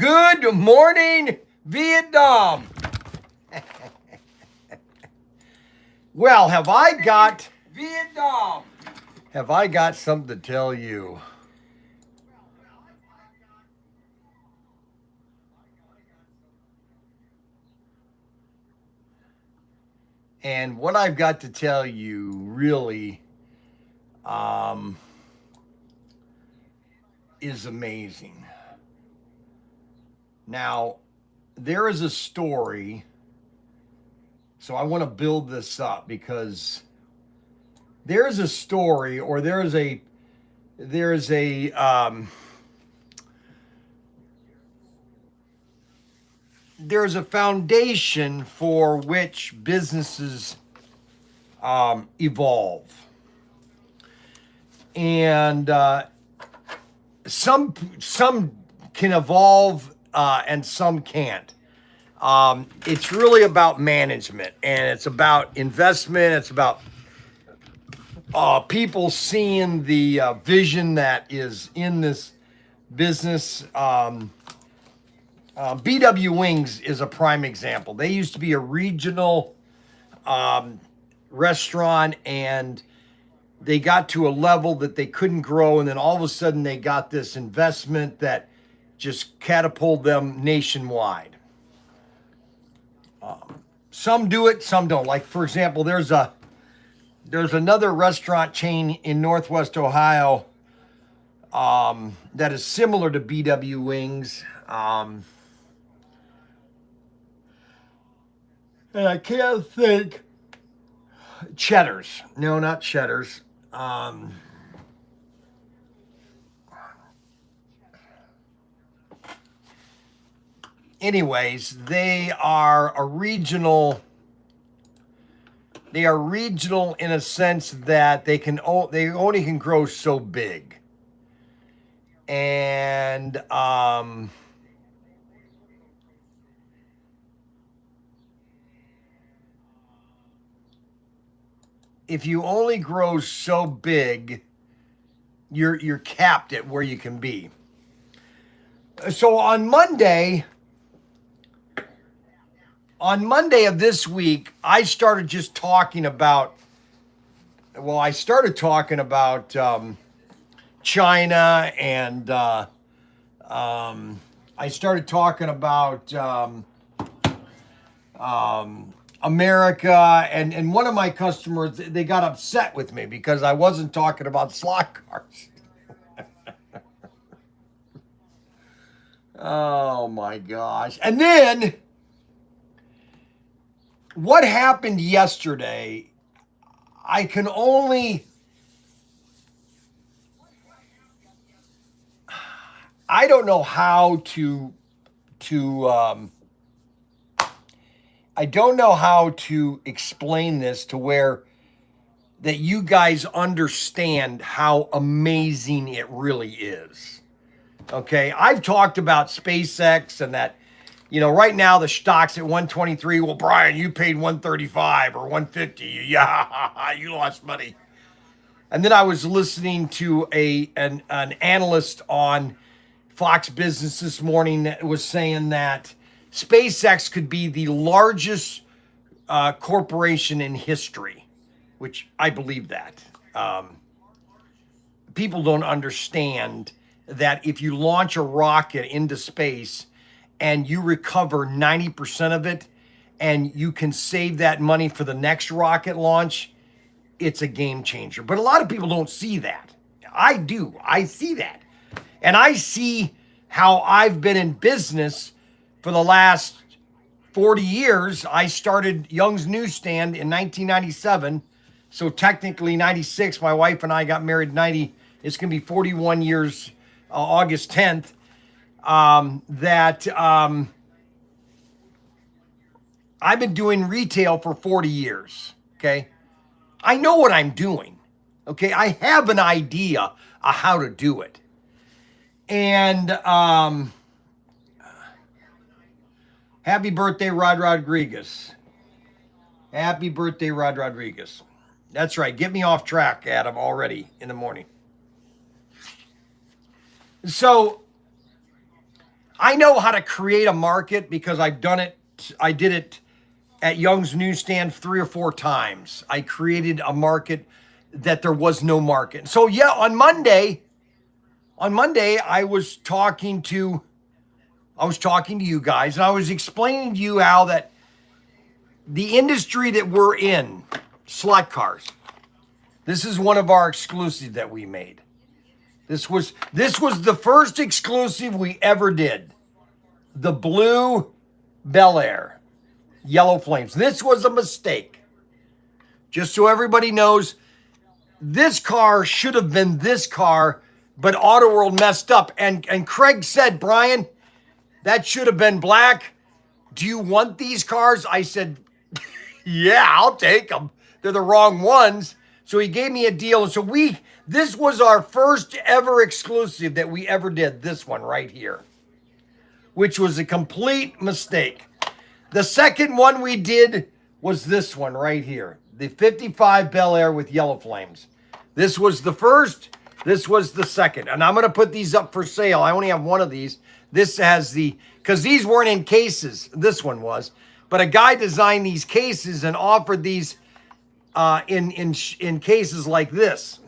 Good morning, Vietnam. Well, have I got something to tell you? And what I've got to tell you really is amazing. Now, there is a story, so I want to build this up because there's a story, or there's a foundation for which businesses evolve, and some can evolve and some can't. It's really about management, and it's about investment. It's about people seeing the vision that is in this business. BW Wings is a prime example. They used to be a regional restaurant, and they got to a level that they couldn't grow, and then all of a sudden they got this investment that just catapulted them nationwide. Some do it, some don't. Like, for example, there's another restaurant chain in Northwest Ohio that is similar to BW Wings. And I can't think. Cheddar's. No, not Cheddar's. Anyways, they are regional in a sense that they only can grow so big. And if you only grow so big, you're capped at where you can be. So on Monday of this week, I started just talking about, China, and I started talking about America, and one of my customers, they got upset with me because I wasn't talking about slot cars. Oh my gosh. And then what happened yesterday, I don't know how to I don't know how to explain this to where that you guys understand how amazing it really is. Okay, I've talked about SpaceX and that, right now the stock's at 123. Well, Bryan, you paid 135 or 150. Yeah, you lost money. And then I was listening to an analyst on Fox Business this morning that was saying that SpaceX could be the largest corporation in history, which I believe that. People don't understand that if you launch a rocket into space and you recover 90% of it and you can save that money for the next rocket launch, it's a game changer. But a lot of people don't see that. I do. I see that. And I see how I've been in business for the last 40 years. I started Young's Newsstand in 1997. So technically 96, my wife and I got married in 90. It's going to be 41 years, August 10th, I've been doing retail for 40 years, okay? I know what I'm doing, okay? I have an idea of how to do it. And happy birthday, Rod Rodriguez. Happy birthday, Rod Rodriguez. That's right. Get me off track, Adam, already in the morning. So I know how to create a market because I've done it. I did it at Young's Newsstand 3 or 4 times. I created a market that there was no market. So yeah, on Monday, I was talking to you guys, and I was explaining to you how that the industry that we're in, slot cars, this is one of our exclusives that we made. This was the first exclusive we ever did. The blue Bel Air, yellow flames. This was a mistake. Just so everybody knows, this car should have been this car, but Auto World messed up. And Craig said, Bryan, that should have been black. Do you want these cars? I said, yeah, I'll take them. They're the wrong ones. So he gave me a deal. So this was our first ever exclusive that we ever did. This one right here, which was a complete mistake. The second one we did was this one right here. The 55 Bel Air with yellow flames. This was the first. This was the second. And I'm going to put these up for sale. I only have one of these. This has because these weren't in cases. This one was. But a guy designed these cases and offered these in cases like this.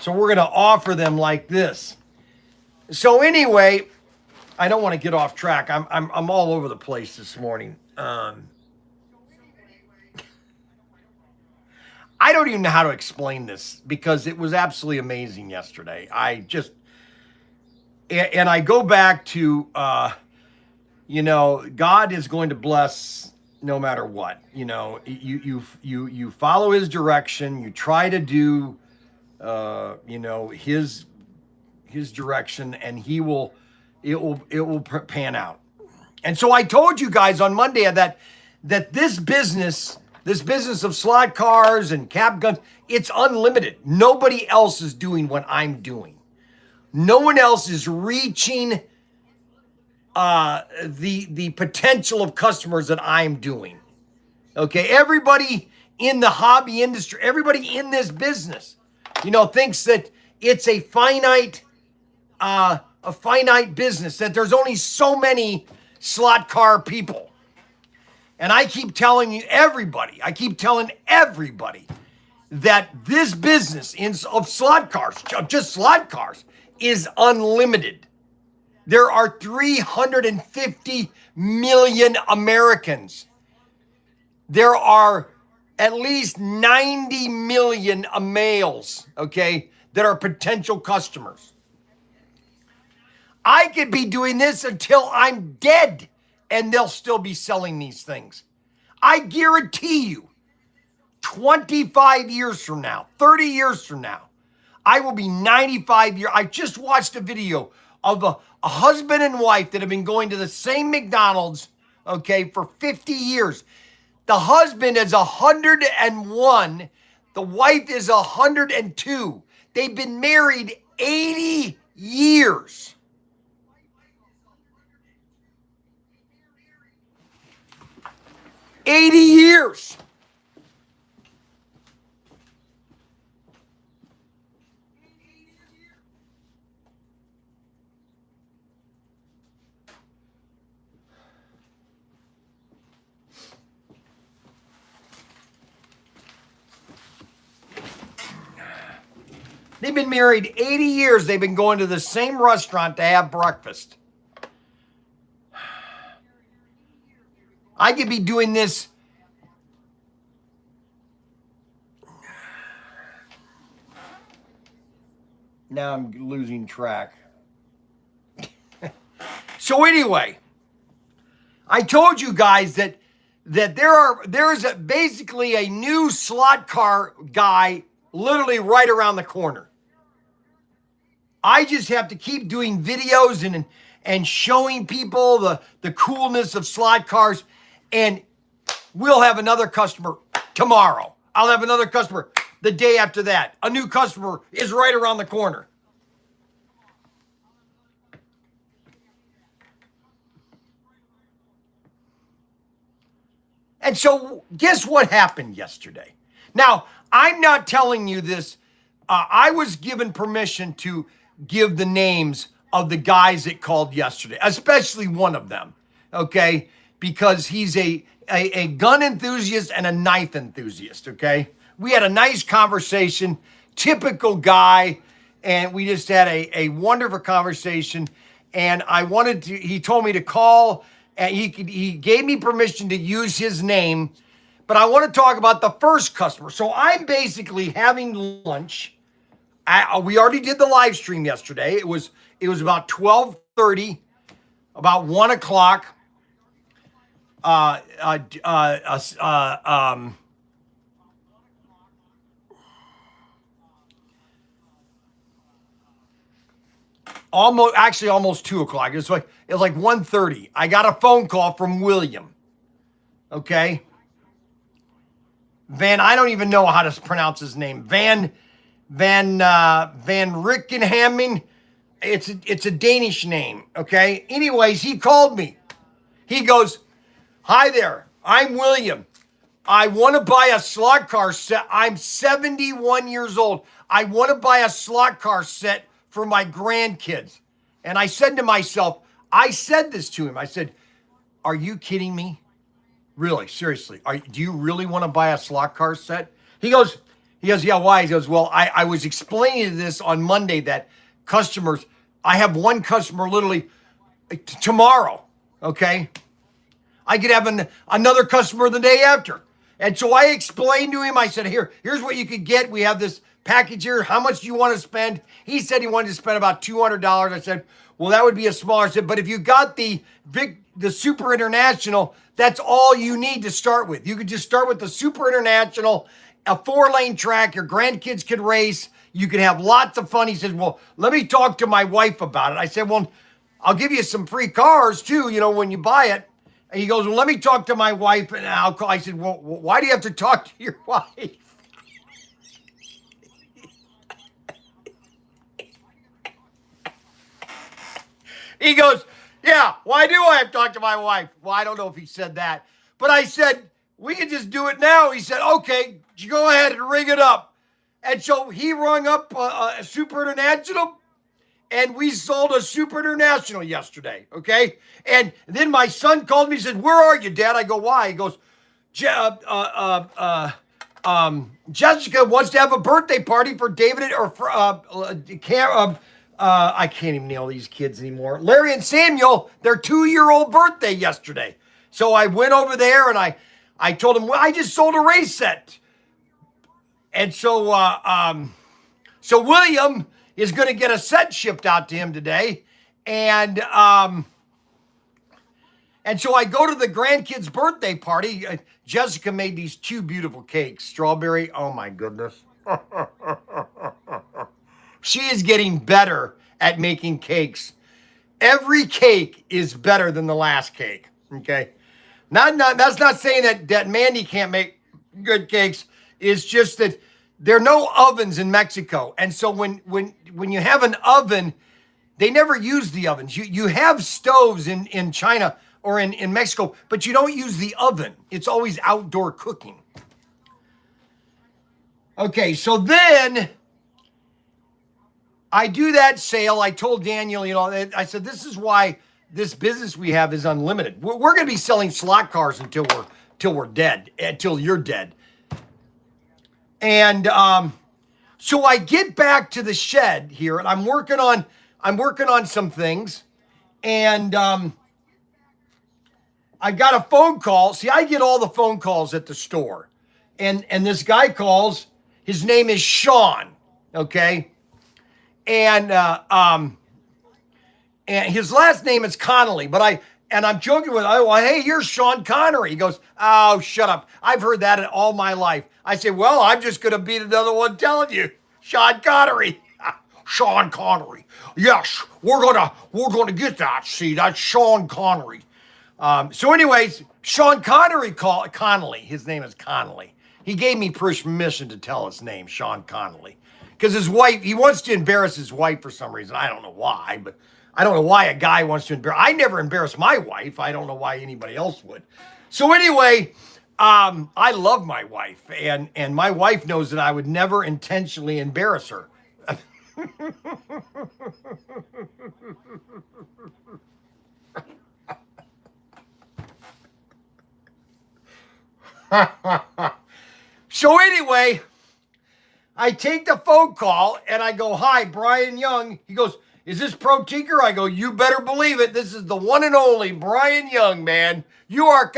So we're going to offer them like this. So anyway, I don't want to get off track. I'm all over the place this morning. I don't even know how to explain this because it was absolutely amazing yesterday. And I go back to, God is going to bless no matter what. You follow his direction. You try to do, his direction, and it will pan out. And so I told you guys on Monday that this business of slot cars and cap guns, it's unlimited. Nobody else is doing what I'm doing. No one else is reaching the potential of customers that I'm doing. Okay, everybody in the hobby industry, everybody in this business, thinks that it's a finite business, that there's only so many slot car people. And I keep telling everybody that this business of slot cars, just slot cars, is unlimited. There are 350 million Americans. There are at least 90 million males, okay, that are potential customers. I could be doing this until I'm dead, and they'll still be selling these things. I guarantee you, 25 years from now, 30 years from now, I will be 95 years. I just watched a video of a husband and wife that have been going to the same McDonald's, okay, for 50 years. The husband is 101. The wife is 102. They've been married 80 years. 80 years. They've been married 80 years. They've been going to the same restaurant to have breakfast. I could be doing this. Now I'm losing track. So anyway, I told you guys that there is basically a new slot car guy literally right around the corner. I just have to keep doing videos and showing people the coolness of slot cars. And we'll have another customer tomorrow. I'll have another customer the day after that. A new customer is right around the corner. And so guess what happened yesterday? Now, I'm not telling you this. I was given permission to give the names of the guys that called yesterday, especially one of them, okay? Because he's a gun enthusiast and a knife enthusiast, okay? We had a nice conversation, typical guy, and we just had a wonderful conversation. And he told me to call, and he gave me permission to use his name, but I want to talk about the first customer. So I'm basically having lunch. We already did the live stream yesterday. It was about 12:30, about 1 o'clock. Almost 2 o'clock. It was like 1:30. I got a phone call from William. Okay. I don't even know how to pronounce his name. Van Rickenhamming. It's a Danish name. Okay. Anyways, he called me. He goes, "Hi there. I'm William. I want to buy a slot car set. I'm 71 years old. I want to buy a slot car set for my grandkids." And I said to myself, I said this to him. I said, "Are you kidding me? Really, seriously, do you really want to buy a slot car set?" He goes, "Yeah, why?" He goes, "Well, I was explaining this on Monday that I have one customer literally tomorrow, okay? I could have another customer the day after." And so I explained to him, I said, here's what you could get. We have this package here. How much do you want to spend? He said he wanted to spend about $200. I said, well, that would be a smaller set. But if you got the Super International, that's all you need to start with. You could just start with the Super International, a 4-lane track. Your grandkids could race. You could have lots of fun. He said, well, let me talk to my wife about it. I said, well, I'll give you some free cars too, when you buy it. And he goes, well, let me talk to my wife and I'll call. I said, well, why do you have to talk to your wife? He goes, yeah, why do I have to talk to my wife? Well, I don't know if he said that, but I said, we can just do it now. He said, okay, go ahead and ring it up. And so he rung up a Super International, and we sold a Super International yesterday, okay? And then my son called me and said, where are you, Dad? I go, why? He goes, Jessica wants to have a birthday party for David I can't even nail these kids anymore. Larry and Samuel, their 2-year-old birthday yesterday. So I went over there and I told him, well, I just sold a race set. And so William is going to get a set shipped out to him today. And so I go to the grandkids' birthday party. Jessica made these 2 beautiful cakes. Strawberry. Oh, my goodness. She is getting better at making cakes. Every cake is better than the last cake. Okay. That's not saying that Mandy can't make good cakes. It's just that there are no ovens in Mexico. And so when you have an oven, they never use the ovens. You have stoves in China or in Mexico, but you don't use the oven. It's always outdoor cooking. Okay, so then I do that sale. I told Daniel, I said, this is why this business we have is unlimited. We're going to be selling slot cars until we're dead, until you're dead. And so I get back to the shed here, and I'm working on some things, and I got a phone call. See, I get all the phone calls at the store, and this guy calls. His name is Sean. Okay. And his last name is Connolly, but I'm joking with him. Well, hey, you're Sean Connery. He goes, oh, shut up. I've heard that all my life. I say, well, I'm just going to be another one telling you, Sean Connery. Sean Connery. Yes, we're gonna get that. See, that's Sean Connery. So anyways, Sean Connolly. His name is Connolly. He gave me permission to tell his name, Sean Connolly. Because his wife, he wants to embarrass his wife for some reason. I don't know why, but I don't know why a guy wants to embarrass. I never embarrass my wife. I don't know why anybody else would. So anyway, I love my wife, and my wife knows that I would never intentionally embarrass her. I take the phone call and I go, "Hi, Bryan Young." He goes, "Is this Protinker?" I go, "You better believe it. This is the one and only Bryan Young, man. You are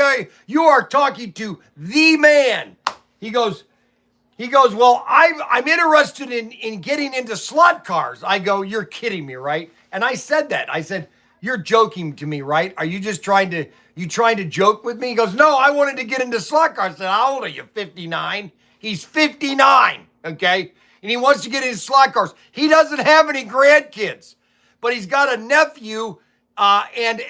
talking to the man." He goes, "Well, I'm interested in getting into slot cars." I go, "You're kidding me, right?" And I said that. I said, "You're joking to me, right? Are you just trying to joke with me?" He goes, "No, I wanted to get into slot cars." I said, "How old are you? 59?" He's 59, okay? And he wants to get into slot cars. He doesn't have any grandkids, but he's got a nephew and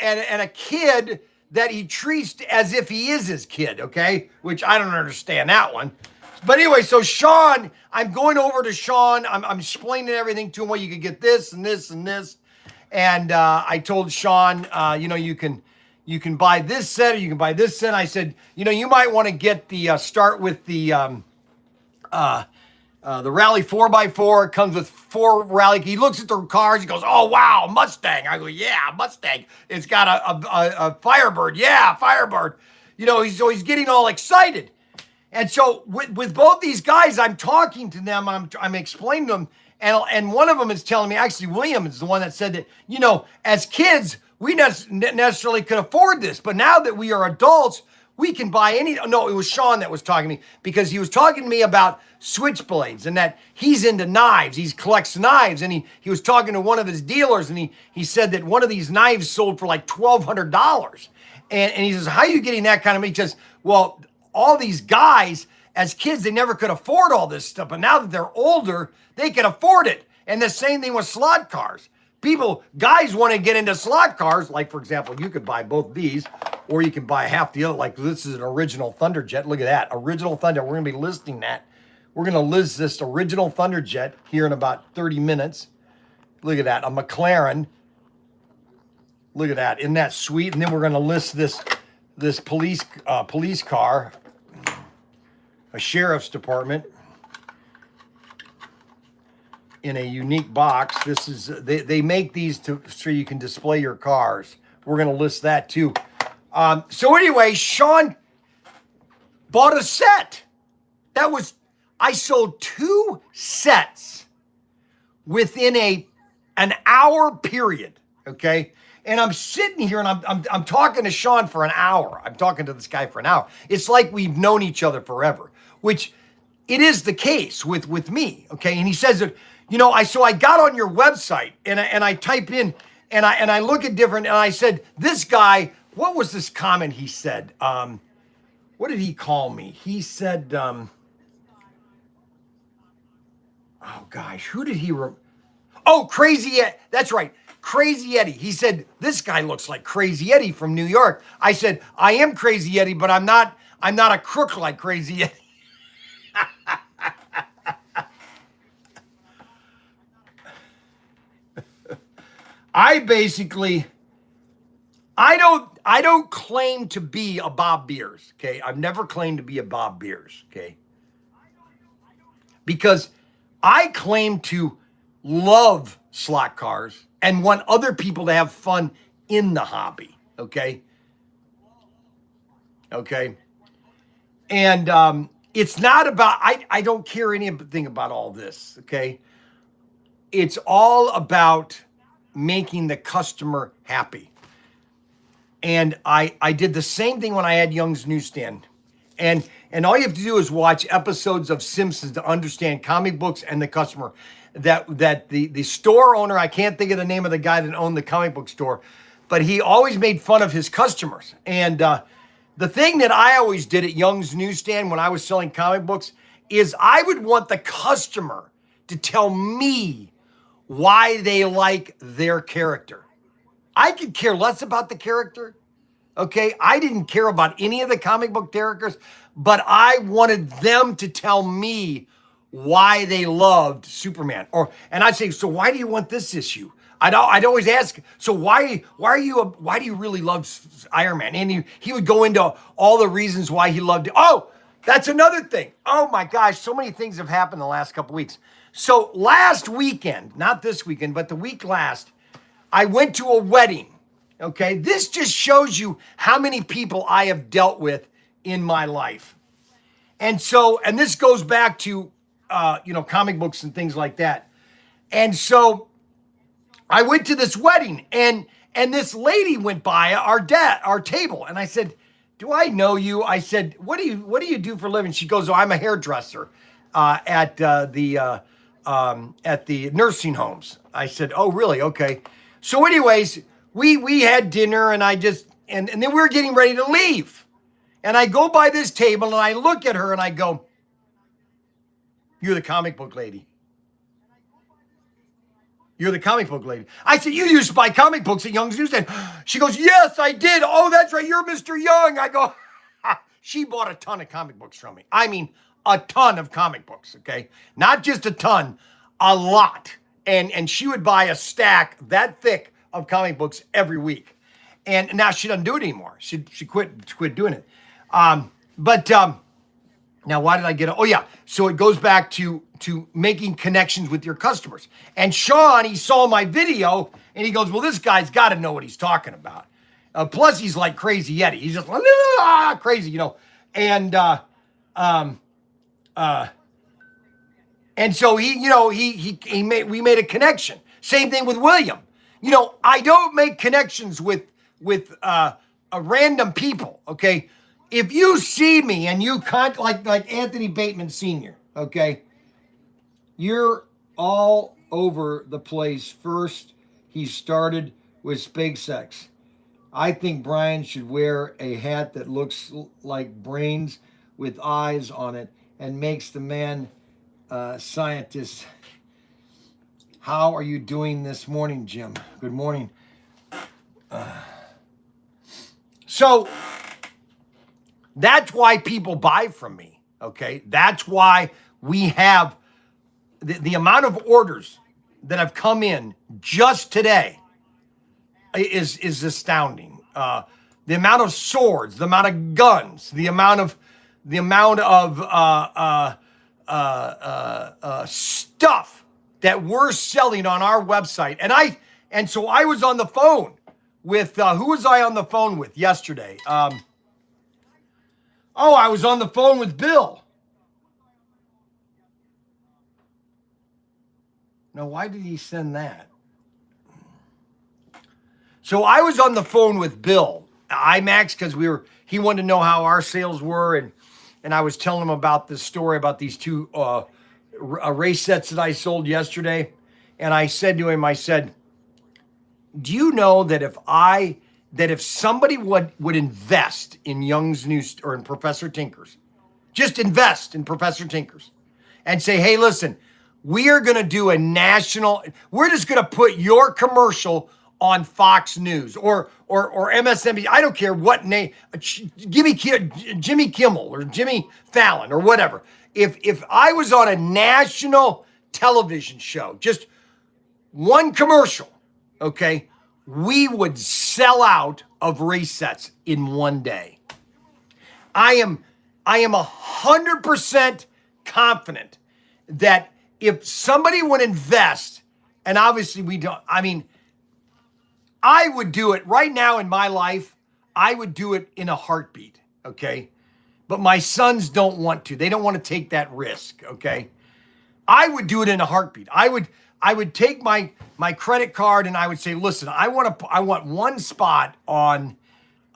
a kid that he treats as if he is his kid, okay? Which I don't understand that one. But anyway, so Sean, I'm going over to Sean. I'm explaining everything to him. Well, you could get this and this and this. And I told Sean, you can buy this set or you can buy this set. I said, you might want to get start with the Rally 4x4. It comes with 4 Rally. He looks at the cars. He goes, "Oh, wow, Mustang." I go, "Yeah, Mustang. It's got a Firebird." "Yeah, Firebird." He's getting all excited. And so with both these guys, I'm talking to them. I'm explaining to them. And one of them is telling me, actually, William is the one that said that, as kids, we necessarily could afford this. But now that we are adults, we can buy any. No, it was Sean that was talking to me because he was talking to me about switchblades and that he's into knives. He collects knives. And he was talking to one of his dealers and he said that one of these knives sold for like $1,200. And he says, "How are you getting that kind of money?" He says, "Well, all these guys, as kids, they never could afford all this stuff. But now that they're older, they can afford it." And the same thing with slot cars. Guys want to get into slot cars. Like, for example, you could buy both these, or you can buy half the other. Like, this is an original Thunderjet. Look at that. Original Thunder. We're going to be listing that. We're going to list this original Thunderjet here in about 30 minutes. Look at that. A McLaren. Look at that. Isn't that sweet? And then we're going to list this police car, a sheriff's department, in a unique box. This is they make these so you can display your cars. We're going to list that too. So anyway, Sean bought a set. I sold 2 sets within an hour period. Okay. And I'm sitting here and I'm talking to Sean for an hour. I'm talking to this guy for an hour. It's like we've known each other forever, which it is the case with me. Okay. And he says that, so I got on your website and I type in and I look at different, and I said, this guy, what was this comment he said? What did he call me? He said, oh gosh, who did he, Crazy Eddie. That's right. Crazy Eddie. He said, "This guy looks like Crazy Eddie from New York." I said, "I am Crazy Eddie, but I'm not a crook like Crazy Eddie." I don't claim to be a Bob Beers, okay? I've never claimed to be a Bob Beers, okay? Because I claim to love slot cars and want other people to have fun in the hobby, okay? Okay. And it's not about, I don't care anything about all this, okay? It's all about making the customer happy. And I did the same thing when I had Young's Newsstand. And all you have to do is watch episodes of Simpsons to understand comic books and the customer. That the store owner, I can't think of the name of the guy that owned the comic book store, but he always made fun of his customers. And the thing that I always did at Young's Newsstand when I was selling comic books is I would want the customer to tell me why they like their character. I could care less about the character. Okay, I didn't care about any of the comic book characters, but I wanted them to tell me why they loved Superman. And I'd say, "So why do you want this issue?" I'd always ask, "So why do you really love Iron Man?" And he would go into all the reasons why he loved it. Oh, that's another thing. Oh my gosh, so many things have happened the last couple weeks. So last weekend, not this weekend, but the week last, I went to a wedding. Okay, this just shows you how many people I have dealt with in my life. And this goes back to comic books and things like that. And so I went to this wedding, and this lady went by our table, and I said, "Do I know you?" I said, "What do you do for a living?" She goes, "Oh, I'm a hairdresser at the nursing homes." I said, "Oh, really? Okay." So, anyways, we had dinner, and and then we were getting ready to leave, and I go by this table, and I look at her, and I go, "You're the comic book lady. You're the comic book lady." I said, "You used to buy comic books at Young's Newsstand." She goes, "Yes, I did. Oh, that's right. You're Mr. Young." I go, she bought a ton of comic books from me. I mean, a ton of comic books, okay? Not just a ton, a lot. And she would buy a stack that thick of comic books every week. And now she doesn't do it anymore. She quit doing it. Now, why did I get it? Oh, yeah. So it goes back to making connections with your customers. And Sean, he saw my video, and he goes, "Well, this guy's got to know what he's talking about." Plus, he's like Crazy Yeti. He's just crazy, And so we made a connection. Same thing with William. I don't make connections with random people. Okay. If you see me and you like Anthony Bateman Sr., okay, you're all over the place. First, he started with SpaceX. I think Bryan should wear a hat that looks like brains with eyes on it and makes the man scientist. How are you doing this morning, Jim? Good morning. So that's why people buy from me, okay? That's why we have the amount of orders that have come in just today is astounding. The amount of swords, the amount of guns, the amount of stuff that we're selling on our website. And so I was on the phone with who was I on the phone with yesterday? I was on the phone with Bill. No, why did he send that? So I was on the phone with Bill IMAX because he wanted to know how our sales were, and I was telling him about this story about these two race sets that I sold yesterday. And I said to him, I said, "Do you know that if somebody would invest in Young's News or in Professor Tinker's, just invest in Professor Tinker's and say, hey, listen, we are going to do we're just going to put your commercial on Fox News or MSNBC. I don't care what name, Jimmy Kimmel or Jimmy Fallon or whatever. If I was on a national television show, just one commercial, okay, we would sell out of race sets in one day. I am 100% confident that if somebody would invest, and obviously we don't, I would do it right now in my life. I would do it in a heartbeat, okay? But my sons don't want to. They don't want to take that risk, okay? I would do it in a heartbeat. I would take my credit card and I would say, listen, I want one spot on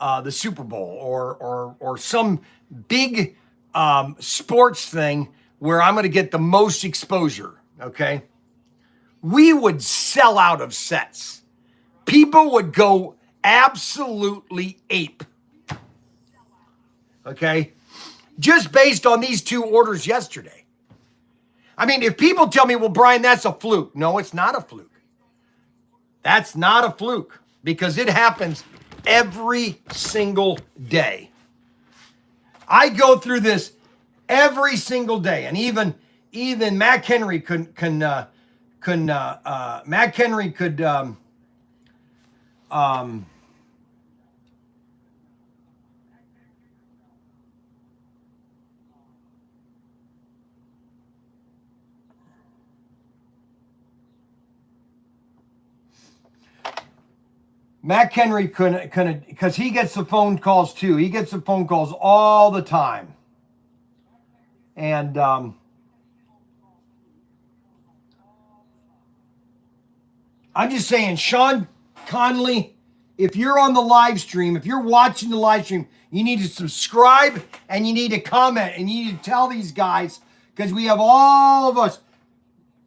the Super Bowl or some big sports thing where I'm going to get the most exposure, okay? We would sell out of sets. People would go absolutely ape, okay? Just based on these two orders yesterday. If people tell me, well, Bryan, that's a fluke. No, it's not a fluke. That's not a fluke because it happens every single day. I go through this every single day, and even Mac Henry couldn't, because he gets the phone calls too. He gets the phone calls all the time. And I'm just saying, Sean Conley, if you're on the live stream, if you're watching the live stream, you need to subscribe and you need to comment and you need to tell these guys, because we have all of us.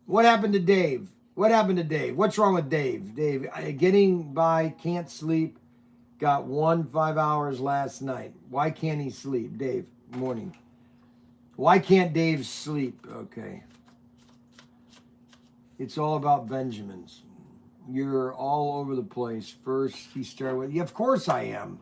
What happened to Dave? What happened to Dave? What's wrong with Dave? Dave, getting by, can't sleep. Got 5 hours last night. Why can't he sleep? Dave, morning. Why can't Dave sleep? Okay. It's all about Benjamins. You're all over the place. First, he started with, yeah, of course I am.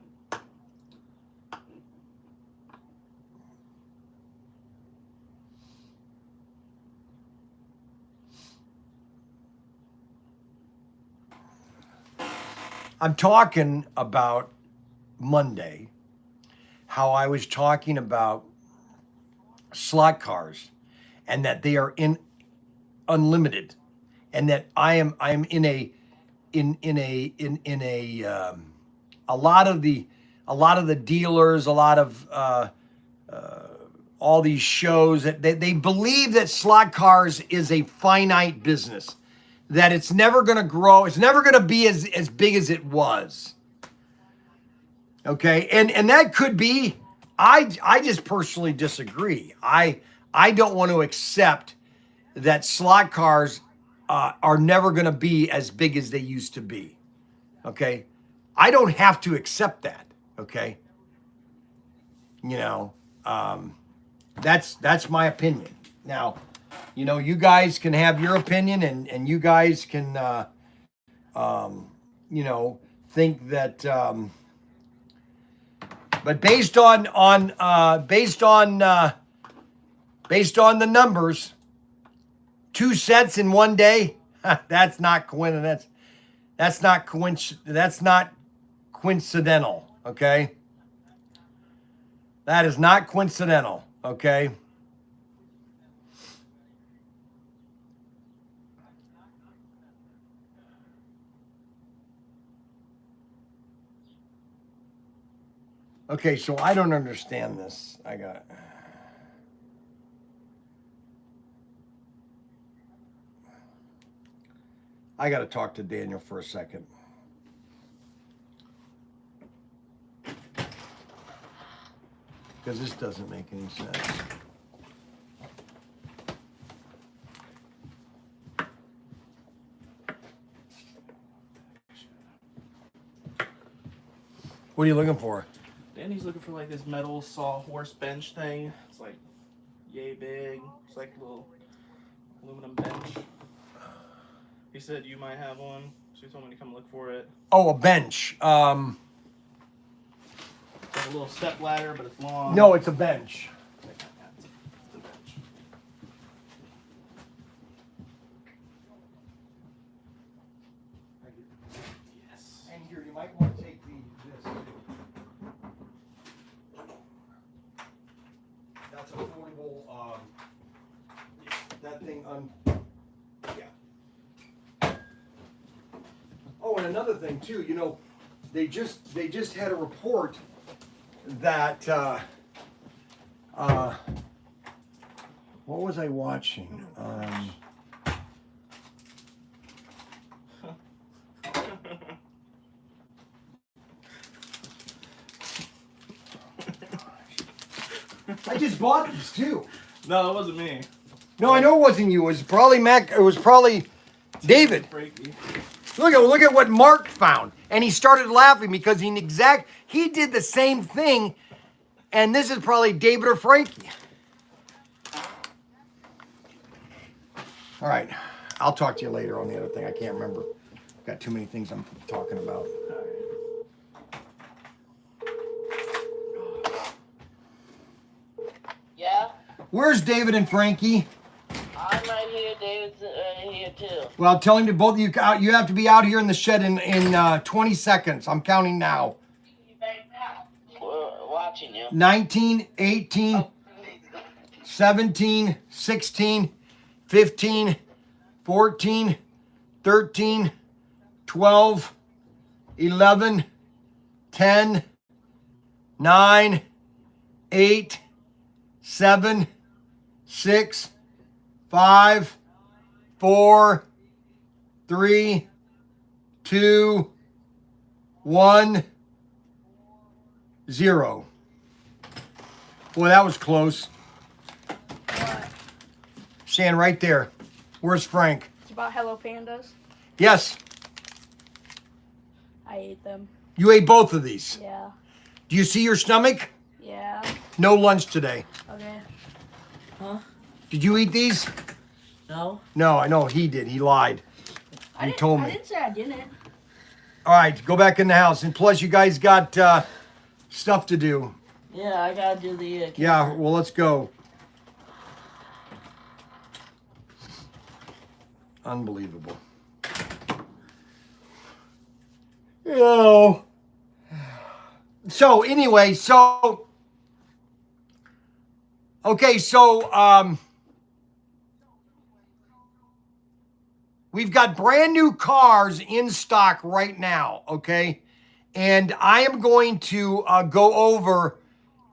I'm talking about Monday, how I was talking about slot cars and that they are in unlimited, and that I'm in a a lot of the dealers, a lot of all these shows that they believe that slot cars is a finite business, that it's never going to grow, it's never going to be as big as it was. Okay, and that could be. I just personally disagree. I don't want to accept that slot cars are never going to be as big as they used to be. Okay, I don't have to accept that. Okay, you know, that's my opinion. Now, you know, you guys can have your opinion, and you guys can, you know, think that. But based on the numbers, 2 sets in one day, that's not coincidence. That's not coincidental, okay? That is not coincidental, okay? Okay, so I don't understand this. I got to talk to Daniel for a second. Because this doesn't make any sense. What are you looking for? Danny's looking for like this metal sawhorse bench thing. It's like yay big. It's like a little aluminum bench. He said you might have one, so he told me to come look for it. Oh, a bench. It's like a little step ladder, but it's long. No, it's a bench. It's a bench. Yes. And here, you might want to take this too. That's a foldable, that thing, yeah. Oh, and another thing too, you know, they just had a report that, what was I watching? I just bought these too. No, it wasn't me. No, I know it wasn't you. It was probably Mac. It was probably David. Look at what Mark found, and he started laughing because he did the same thing, and this is probably David or Frankie. All right, I'll talk to you later on the other thing. I can't remember. Got too many things I'm talking about. Yeah? Where's David and Frankie? I'm right here. David's here too. Well, tell him to both of you out. You have to be out here in the shed in 20 seconds. I'm counting now. We're watching you. 19, 18, 17, 16, 15, 14, 13, 12, 11, 10, 9, 8, 7, 6, 5, 4, 3, 2, 1, 0. Boy, that was close. What? Shan, right there. Where's Frank? It's about Hello Pandas. Yes. I ate them. You ate both of these. Yeah. Do you see your stomach? Yeah. No lunch today. Okay. Huh? Did you eat these? No. No, I know he did. He lied. He told me. I didn't say I didn't. All right, go back in the house. And plus, you guys got stuff to do. Yeah, I gotta do the. Yeah, well, let's go. Unbelievable. Oh. So anyway, okay, we've got brand new cars in stock right now, okay? And I am going to go over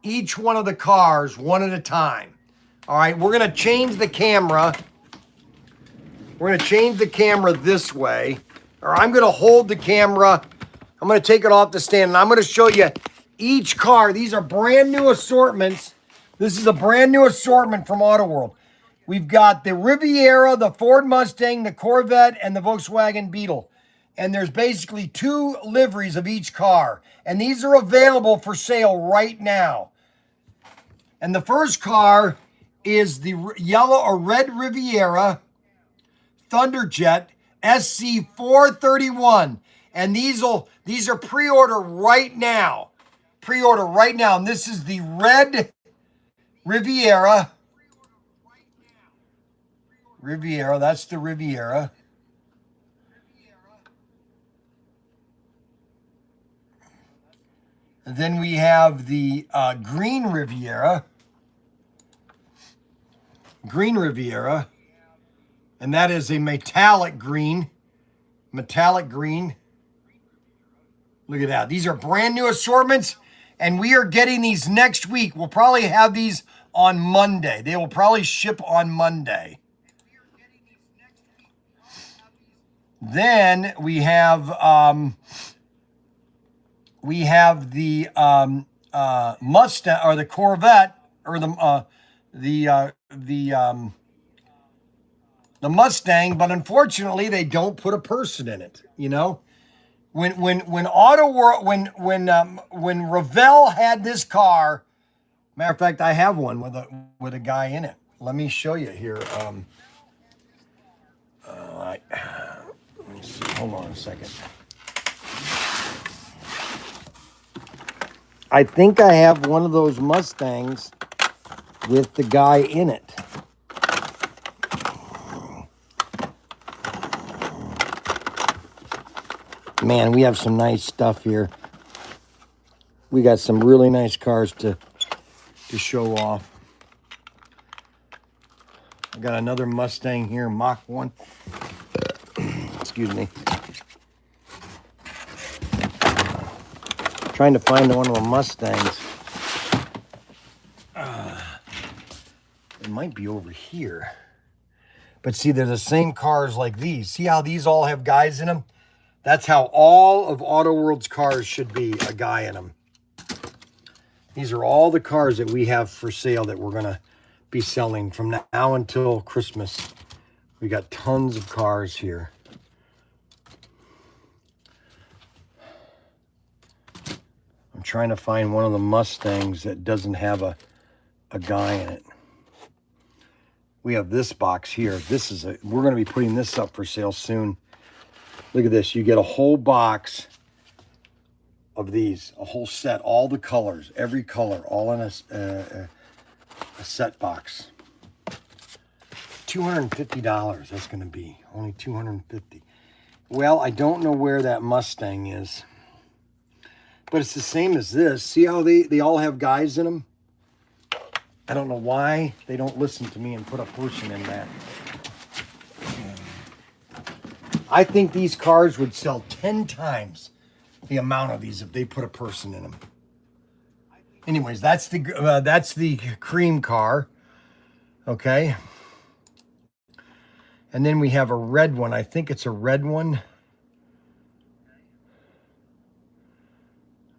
each one of the cars one at a time. All right, we're going to change the camera. We're going to change the camera this way. Or I'm going to hold the camera. I'm going to take it off the stand, and I'm going to show you each car. These are brand new assortments. This is a brand new assortment from Auto World. We've got the Riviera, the Ford Mustang, the Corvette, and the Volkswagen Beetle. And there's basically 2 liveries of each car. And these are available for sale right now. And the first car is the yellow or red Riviera Thunderjet SC431. And these are pre-order right now. Pre-order right now. And this is the red Riviera. Riviera, that's the Riviera. And then we have the green Riviera. Green Riviera. And that is a metallic green. Metallic green. Look at that. These are brand new assortments. And we are getting these next week. We'll probably have these on Monday. They will probably ship on Monday. Then we have the Mustang or the Corvette or the Mustang, but unfortunately they don't put a person in it. You know, when Auto World when Revell had this car, matter of fact, I have one with a guy in it. Let me show you here. Let me see. Hold on a second. I think I have one of those Mustangs with the guy in it. Man, we have some nice stuff here. We got some really nice cars to show off. I got another Mustang here, Mach 1. Excuse me. Trying to find one of the Mustangs. It might be over here. But see, they're the same cars like these. See how these all have guys in them? That's how all of Auto World's cars should be, a guy in them. These are all the cars that we have for sale that we're going to be selling from now until Christmas. We got tons of cars here. I'm trying to find one of the Mustangs that doesn't have a guy in it. We have this box here. We're going to be putting this up for sale soon. Look at this. You get a whole box of these, a whole set, all the colors, every color, all in a set box. $250 that's going to be. Only $250. Well, I don't know where that Mustang is. But it's the same as this. See how they all have guys in them? I don't know why they don't listen to me and put a person in that. I think these cars would sell 10 times the amount of these if they put a person in them. Anyways, that's the cream car. Okay. And then we have a red one. I think it's a red one.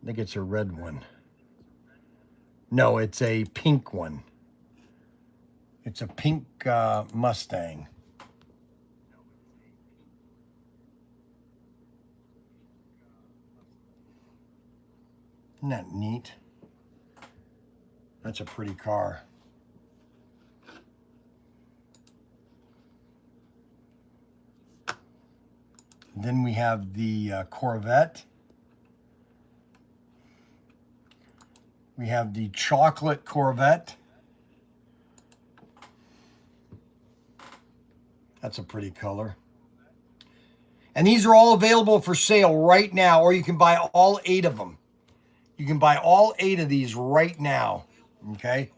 I think it's a red one. No, it's a pink one. It's a pink Mustang. Isn't that neat? That's a pretty car. Then we have the Corvette. We have the chocolate Corvette. That's a pretty color. And these are all available for sale right now, or you can buy all 8 of them. You can buy all 8 of these right now, okay?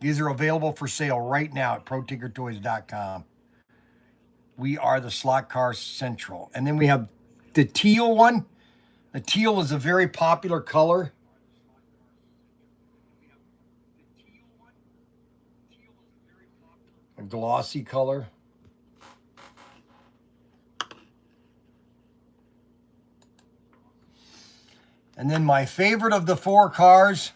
These are available for sale right now at ProTinkerToys.com. We are the Slot Car Central. And then we have the teal one. The teal is a very popular color. A glossy color. And then my favorite of the 4 cars.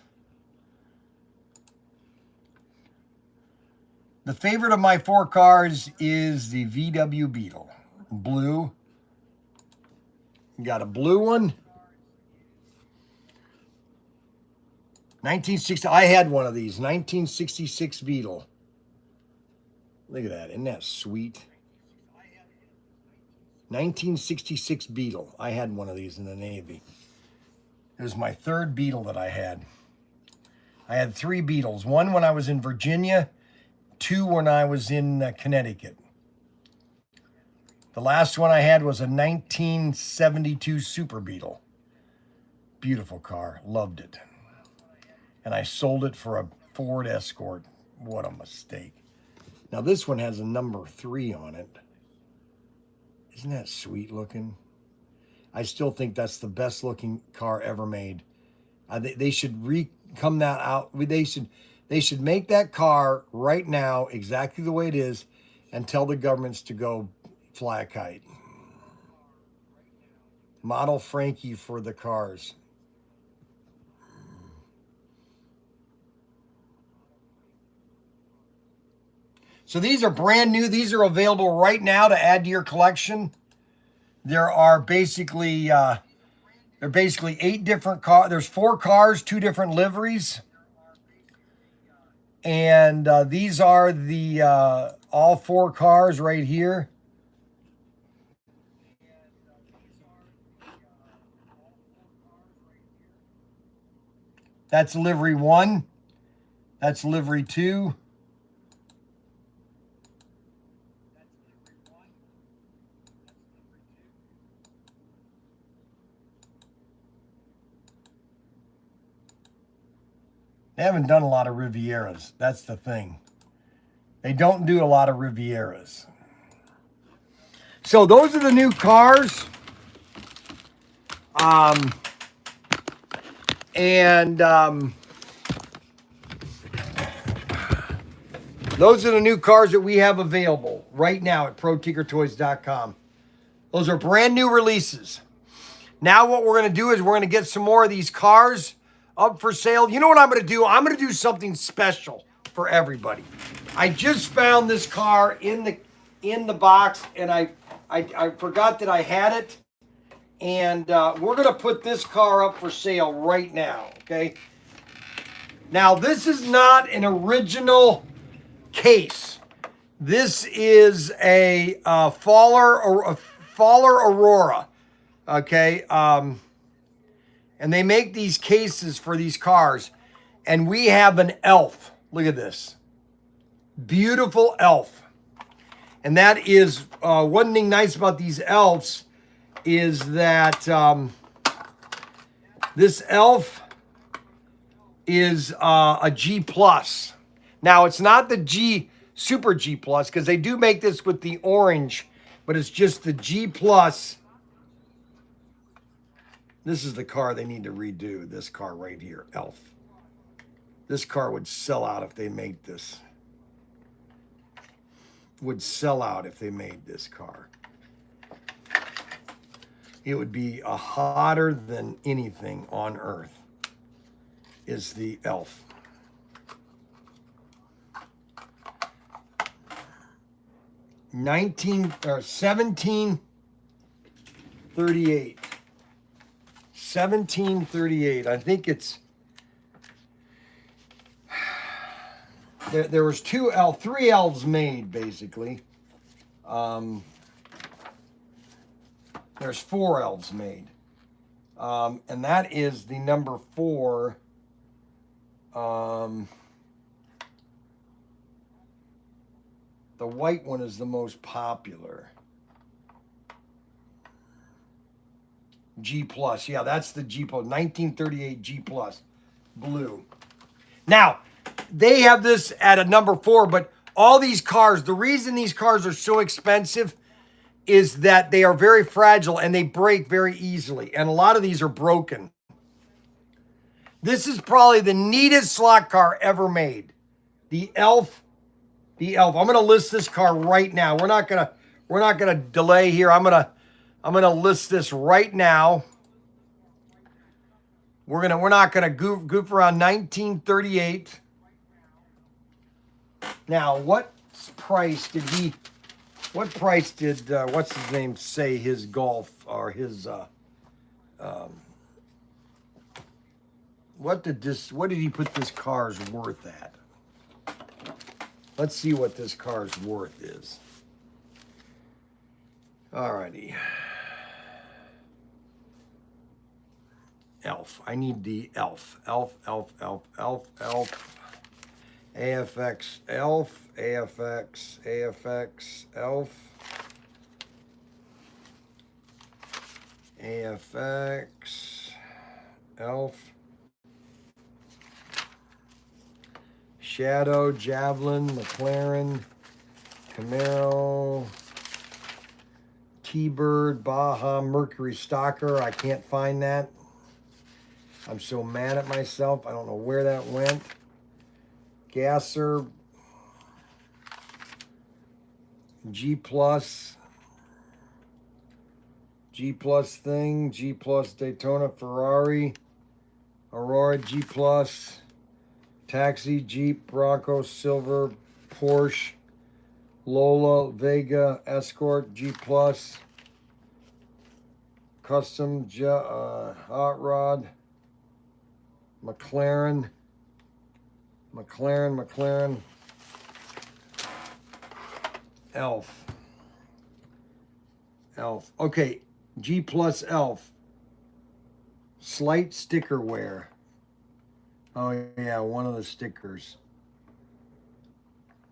The favorite of my 4 cars is the VW Beetle. Blue. You got a blue one. 1960. I had one of these. 1966 Beetle. Look at that. Isn't that sweet? 1966 Beetle. I had one of these in the Navy. It was my 3rd Beetle that I had. I had 3 Beetles. 1 when I was in Virginia. 2 when I was in Connecticut. The last one I had was a 1972 Super Beetle. Beautiful car. Loved it. And I sold it for a Ford Escort. What a mistake. Now this one has a number 3 on it. Isn't that sweet looking? I still think that's the best looking car ever made. They should come that out. They should make that car right now exactly the way it is and tell the governments to go fly a kite. Model Frankie for the cars. So these are brand new. These are available right now to add to your collection. There are basically 8 different cars. There's 4 cars, 2 different liveries. And these are the all 4 cars right here. That's livery 1. That's livery 2. They haven't done a lot of Rivieras. That's the thing. They don't do a lot of Rivieras. So those are the new cars. Those are the new cars that we have available right now at ProTinkerToys.com. Those are brand new releases. Now what we're going to do is we're going to get some more of these cars up for sale. You know what I'm going to do? I'm going to do something special for everybody. I just found this car in the box, and I forgot that I had it. And we're going to put this car up for sale right now, okay? Now, this is not an original case. This is a Faller Aurora, okay? And they make these cases for these cars. And we have an Elf. Look at this. Beautiful Elf. And that is one thing nice about these Elves is that this Elf is a G+. Now, it's not the G Super G+, because they do make this with the orange, but it's just the G+. This is the car they need to redo, this car right here, Elf. This car would sell out if they made this. Would sell out if they made this car. it would be a hotter than anything on earth is the Elf. Nineteen or 1738. 1738. I think it's there was three elves made basically. There's 4 elves made. And that is the number 4. The white one is the most popular. G plus. Yeah, that's the G plus. 1938 G plus. Blue. Now, they have this at a number 4, but all these cars, the reason these cars are so expensive is that they are very fragile and they break very easily. And a lot of these are broken. This is probably the neatest slot car ever made. The Elf. The Elf. I'm gonna list this car right now. We're not gonna delay here. I'm gonna list this right now. We're not gonna goof around. 1938. Now, what price did what's his name say his Golf or his what did he put this car's worth at? Let's see what this car's worth is. Alrighty. Elf. I need the Elf. Elf. AFX Elf. AFX Elf. AFX Elf. Shadow, Javelin, McLaren, Camaro, T-Bird, Baja, Mercury Stalker. I can't find that. I'm so mad at myself. I don't know where that went. Gasser, G plus thing, G plus Daytona, Ferrari, Aurora, G plus. Taxi, Jeep, Bronco, Silver, Porsche, Lola, Vega, Escort, G plus, Custom, Hot Rod, McLaren, Elf. Okay, G plus Elf. Slight sticker wear. Oh, yeah, one of the stickers.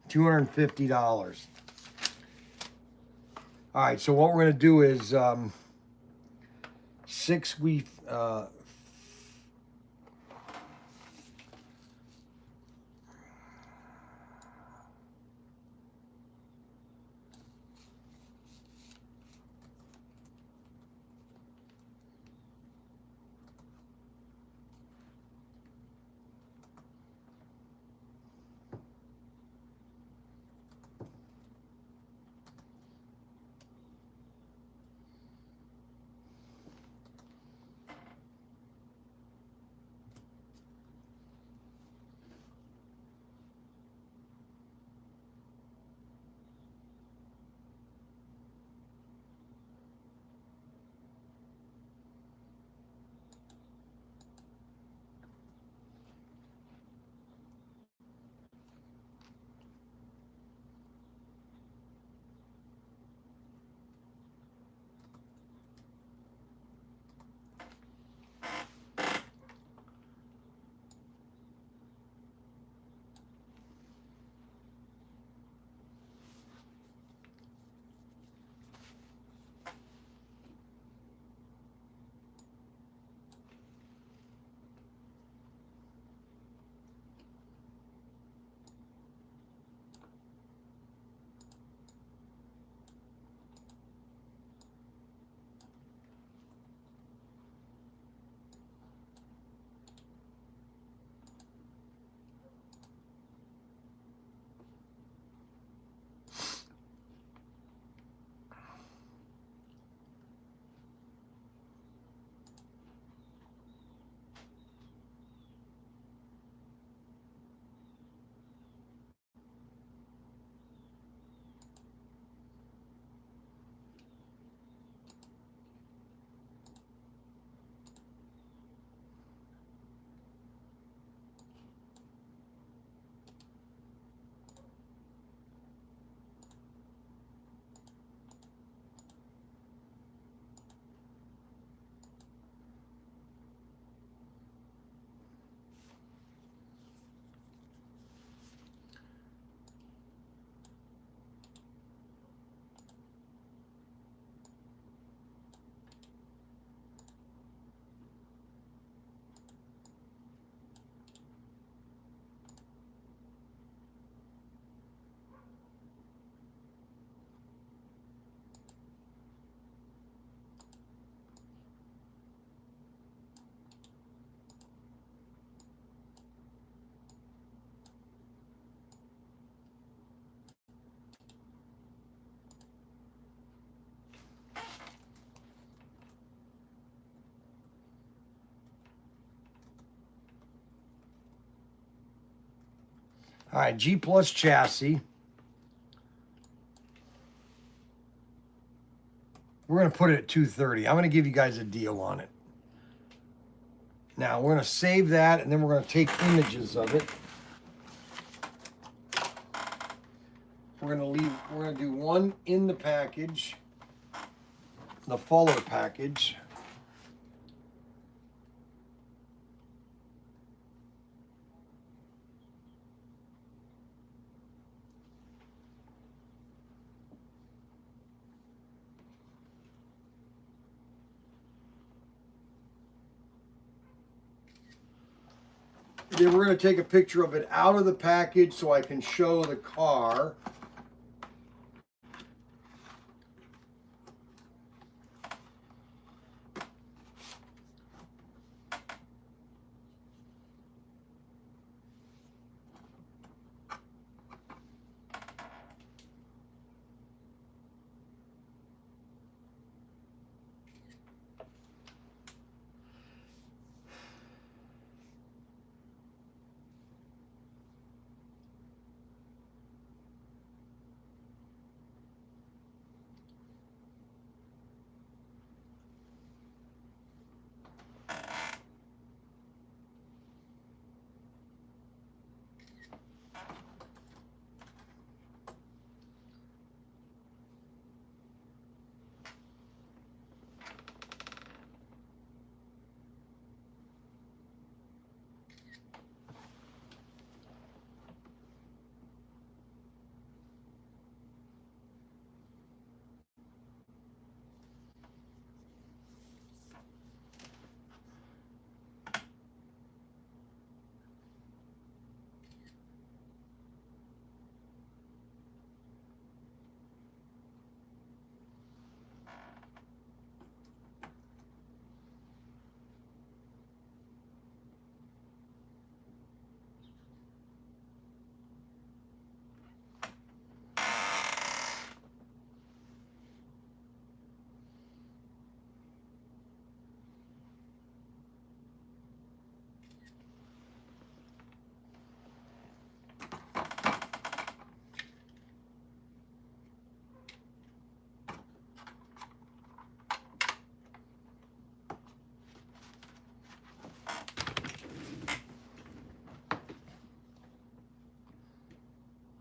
$250. All right, so what we're going to do is 6 week... All right, G Plus chassis. We're going to put it at 230. I'm going to give you guys a deal on it. Now, we're going to save that, and then we're going to take images of it. We're going to do one in the package, the fuller package. Then we're going to take a picture of it out of the package so I can show the car.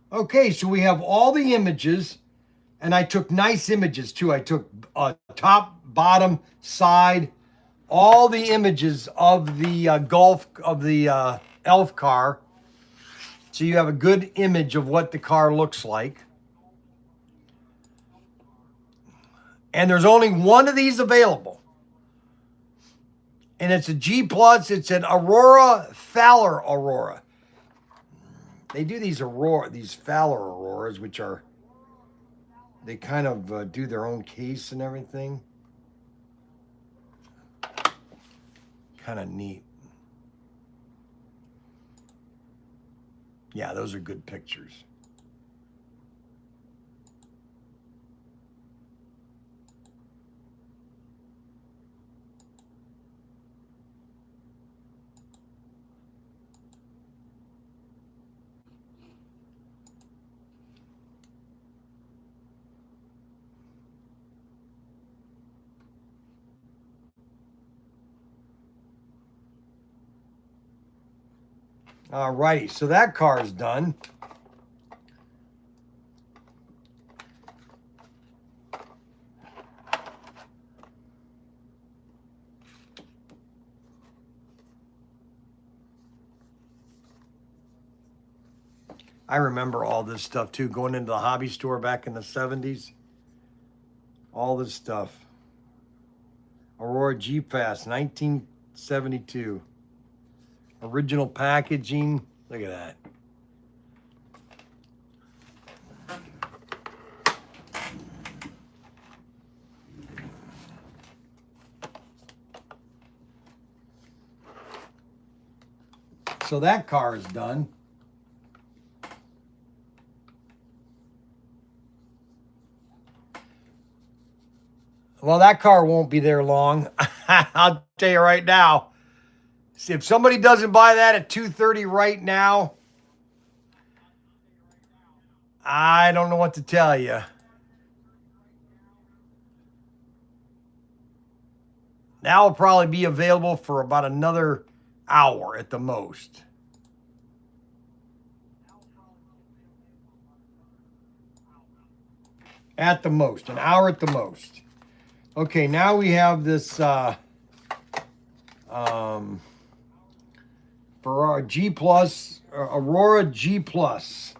Okay, so we have all the images, and I took nice images too. I took top, bottom, side, all the images of the Golf, of the Elf car. So you have a good image of what the car looks like. And there's only one of these available. And it's a G Plus. It's an Aurora Thaler Aurora. They do these Thaler Auroras, which are, they kind of do their own case and everything. Kind of neat. Yeah, those are good pictures. All righty, so that car is done. I remember all this stuff too, going into the hobby store back in the 70s. All this stuff. Aurora G-Fast, 1972. Original packaging. Look at that. So that car is done. Well, that car won't be there long. I'll tell you right now. See, if somebody doesn't buy that at $230 right now, I don't know what to tell you. That will probably be available for about another hour at the most. At the most, an hour at the most. Okay, now we have this for our G Plus, Aurora G Plus.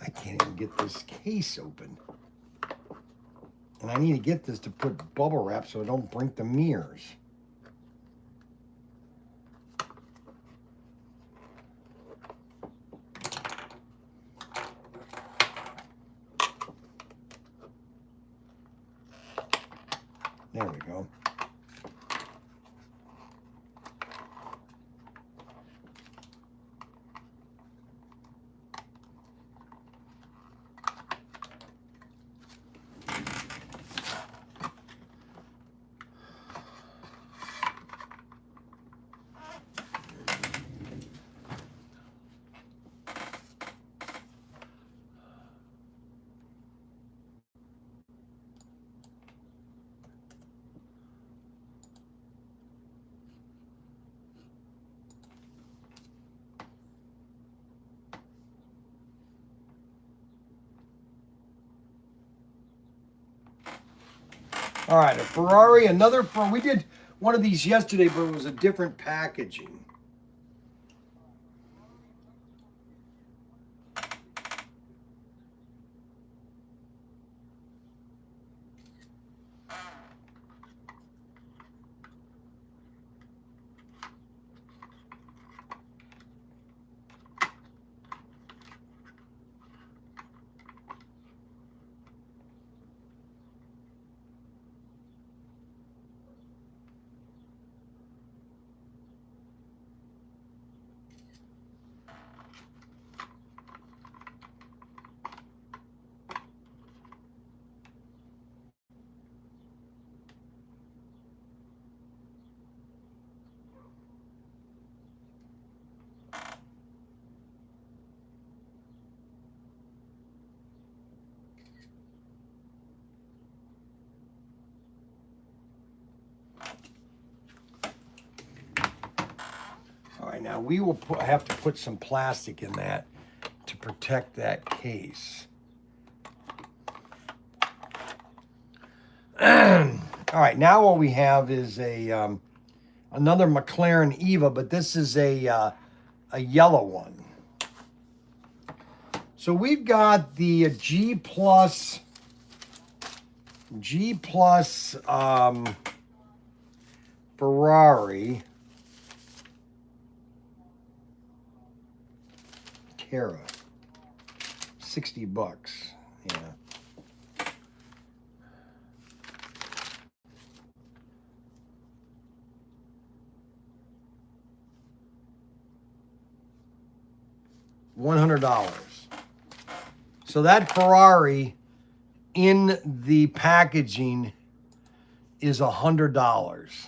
I can't even get this case open. And I need to get this to put bubble wrap so I don't break the mirrors. There we go. All right, a Ferrari, another, we did one of these yesterday, but it was a different packaging. All right, now we will have to put some plastic in that to protect that case. All right, now what we have is a another McLaren Eva, but this is a yellow one. So we've got the G Plus Ferrari Terra, $60. Yeah. $100. So that Ferrari in the packaging is $100.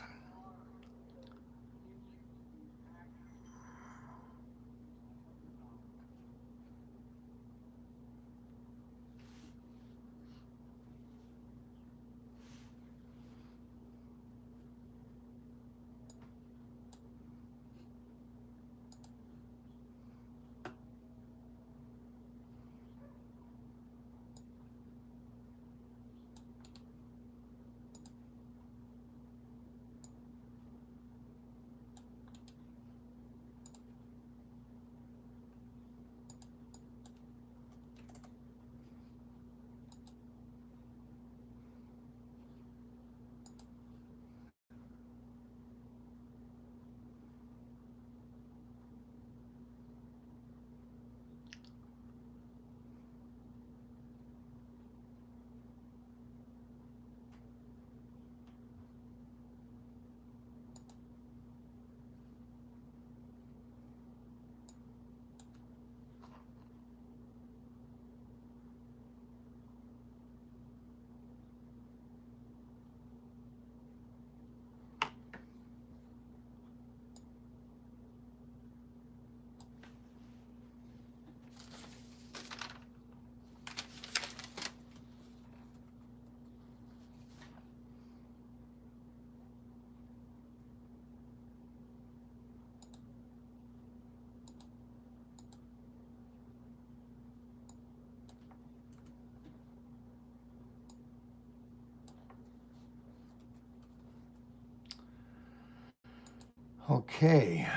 Okay.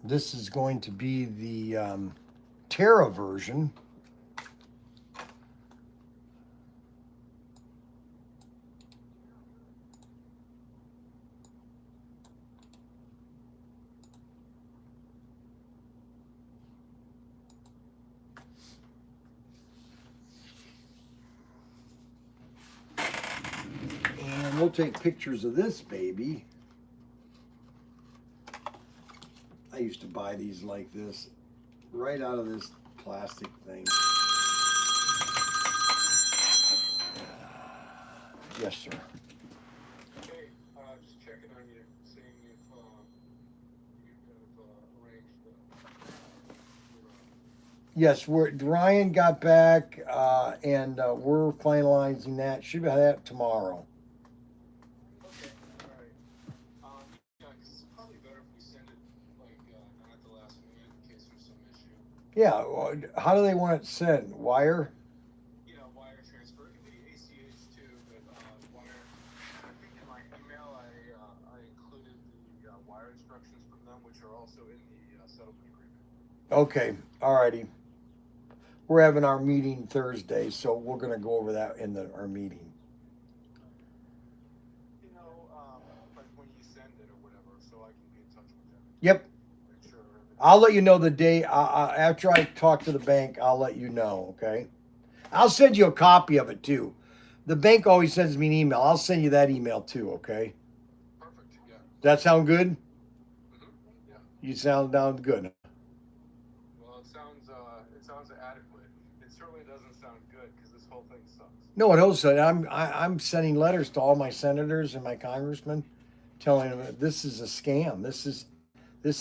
This is going to be the Terra version. And we'll take pictures of this baby. I used to buy these like this, right out of this plastic thing. Yes, sir. Hey, just checking on you, seeing if you have arranged Yes, Ryan got back, and we're finalizing that. Should have that tomorrow. Okay, all right. Yeah, 'cause it's probably better if we send it like not at the last minute in case there's some issue. Yeah, well, how do they want it sent? Wire? Yeah, wire transfer. It could be ACH too, but wire. I think in my email I included the wire instructions from them, which are also in the settlement agreement. Okay, alrighty. We're having our meeting Thursday, so we're gonna go over that in our meeting. You know, like when you send it or whatever, so I can be in touch with them. Yep, Make sure everything. I'll let you know the day. After I talk to the bank, I'll let you know, okay? I'll send you a copy of it too. The bank always sends me an email. I'll send you that email too, okay? Perfect. Yeah. That sound good? Mm-hmm. Yeah. You sound down good. Well, it sounds adequate. It certainly doesn't sound good because this whole thing sucks. No, it also I'm sending letters to all my senators and my congressmen, telling them that this is a scam. This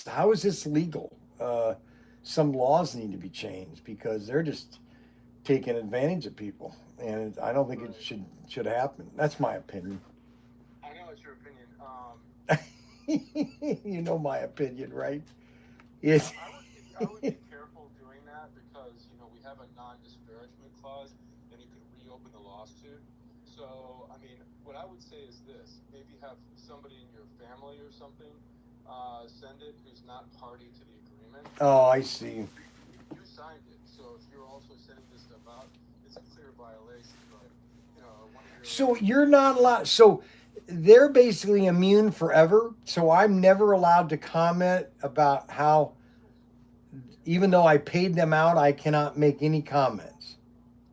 how is this legal? Some laws need to be changed because they're just taking advantage of people, and I don't think it should happen. That's my opinion. I know it's your opinion. You know my opinion, right? It's I would be careful doing that because we have a non-disparagement clause, and it could reopen the lawsuit. So I mean, what I would say is this: maybe have somebody in your family or something send it who's not party to the agreement. oh, I see. You signed it, so if you're also sending this stuff out, it's a clear violation. But one of your So you're not allowed. So they're basically immune forever. So I'm never allowed to comment about how, even though I paid them out, I cannot make any comments.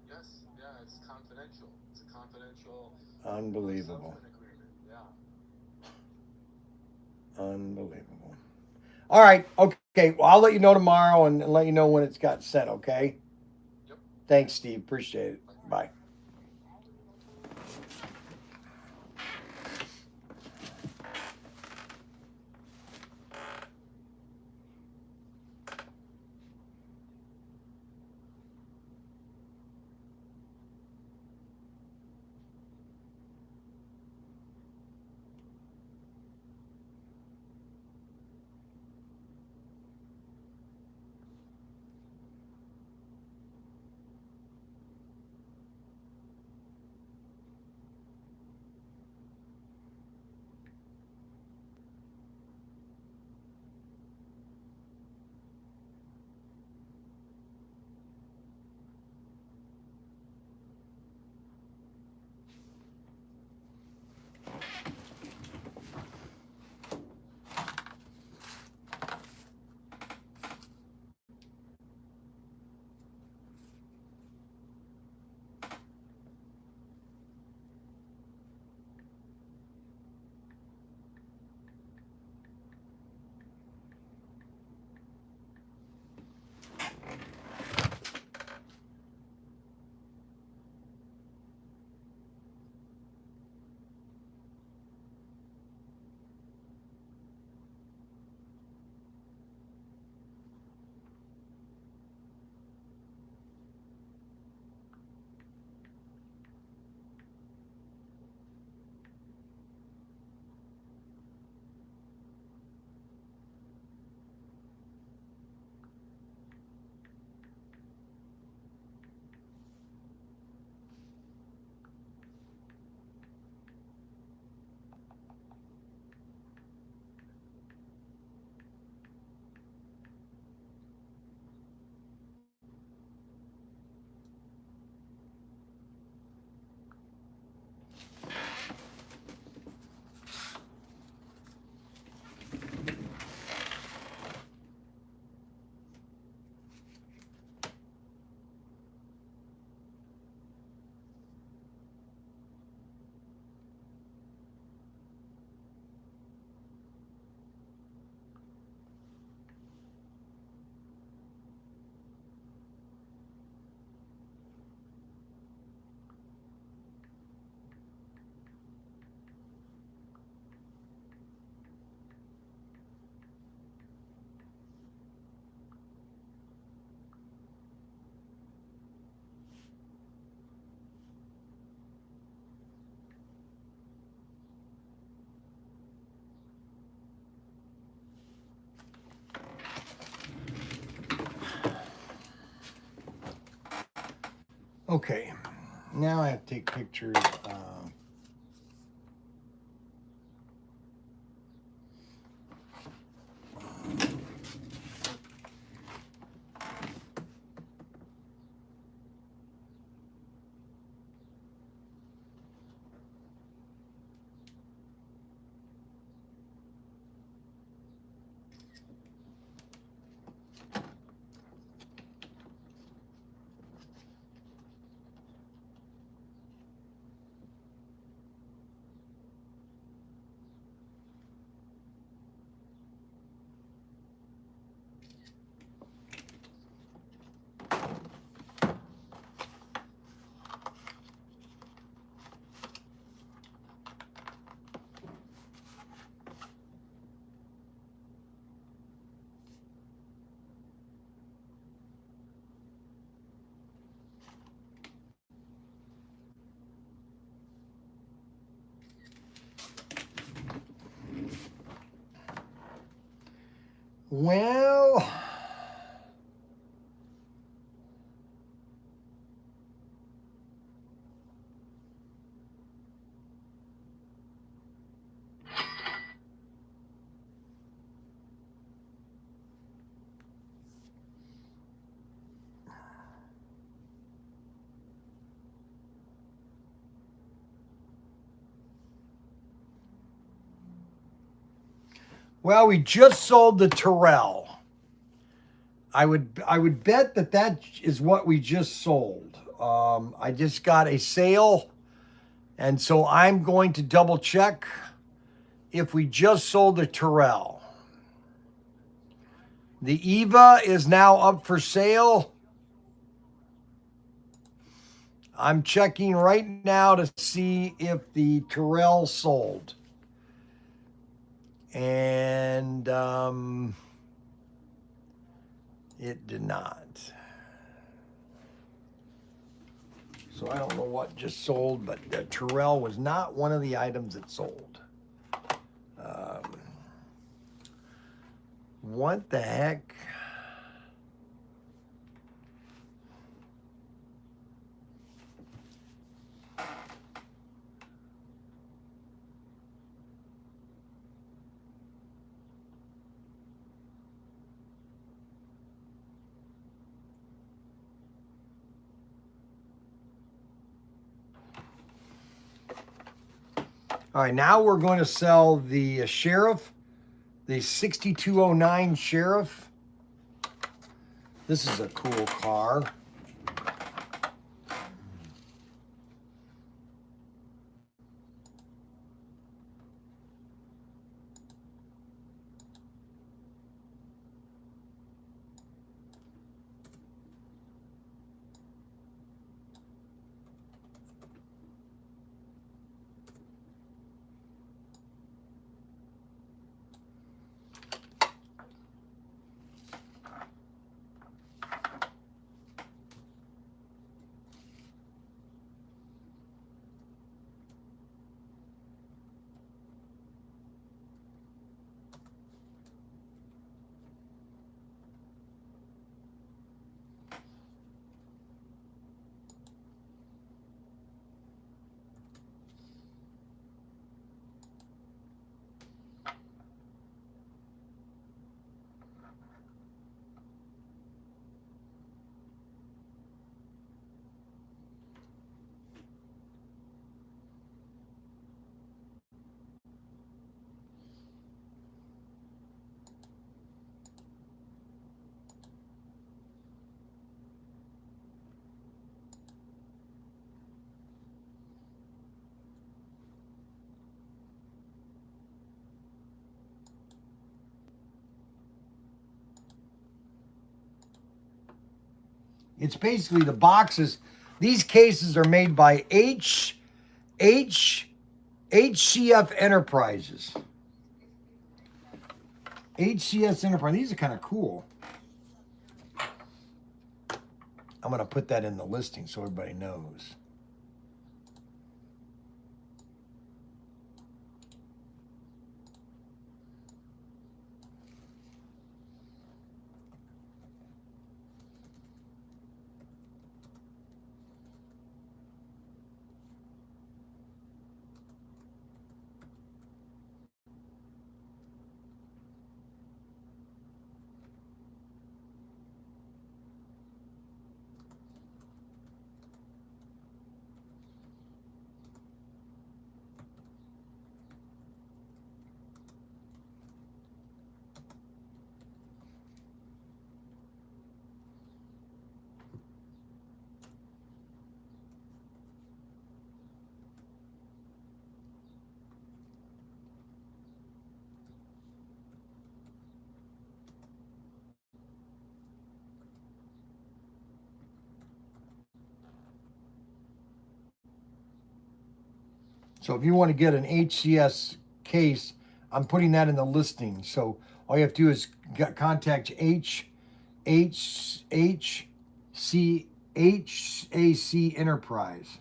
yes, yeah, it's confidential. It's a confidential Unbelievable. settlement agreement. Yeah. Unbelievable. All right. Okay. Well, I'll let you know tomorrow and let you know when it's got sent. Okay. Yep. Thanks, Steve. Appreciate it. Bye. Okay. Now I have to take pictures. Well, we just sold the Terrell. I would bet that is what we just sold. I just got a sale, and so I'm going to double check if we just sold the Terrell. The Eva is now up for sale. I'm checking right now to see if the Terrell sold. And it did not. So I don't know what just sold, but the Terrell was not one of the items that sold. What the heck? All right, now we're going to sell the Sheriff, the 6209 Sheriff. This is a cool car. It's basically the boxes. These cases are made by HCF Enterprises. HCS Enterprise. These are kind of cool. I'm going to put that in the listing so everybody knows. So if you want to get an HCS case, I'm putting that in the listing. So all you have to do is contact HAC Enterprise.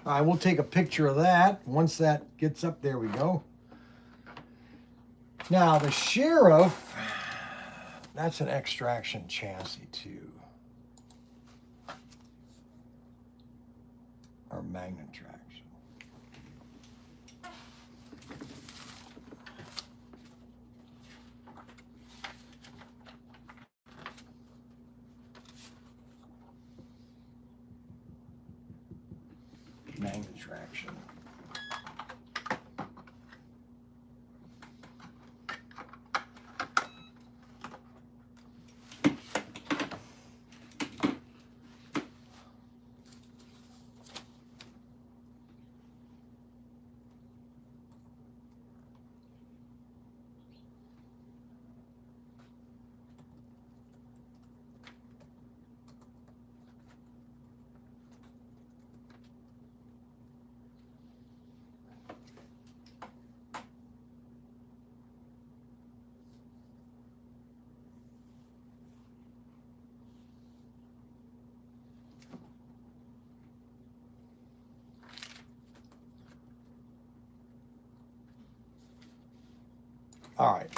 All right, we'll take a picture of that. Once that gets up, there we go. Now, the Sheriff, That's an extraction chassis too. Or magnet traction. Magnet traction. All right.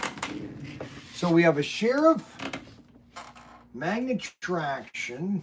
So we have a Sheriff, magnet traction,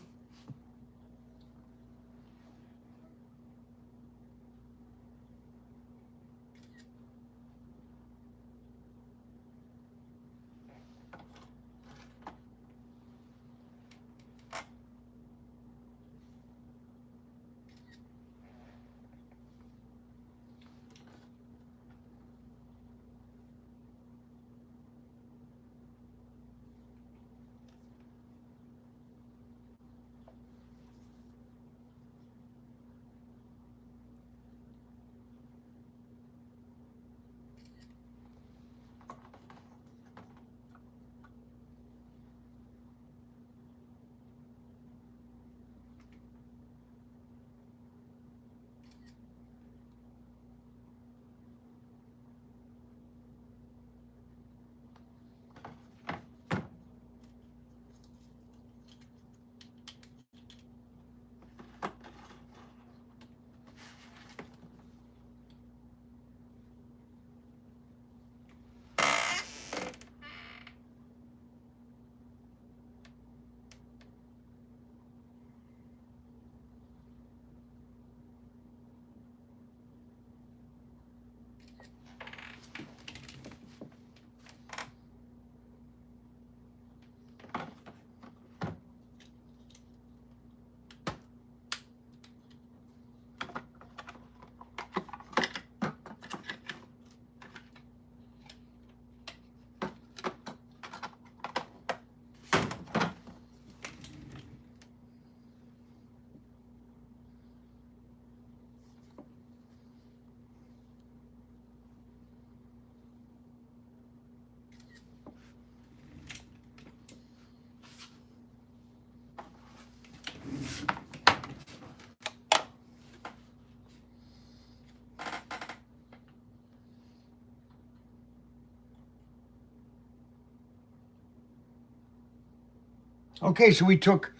Okay, so we took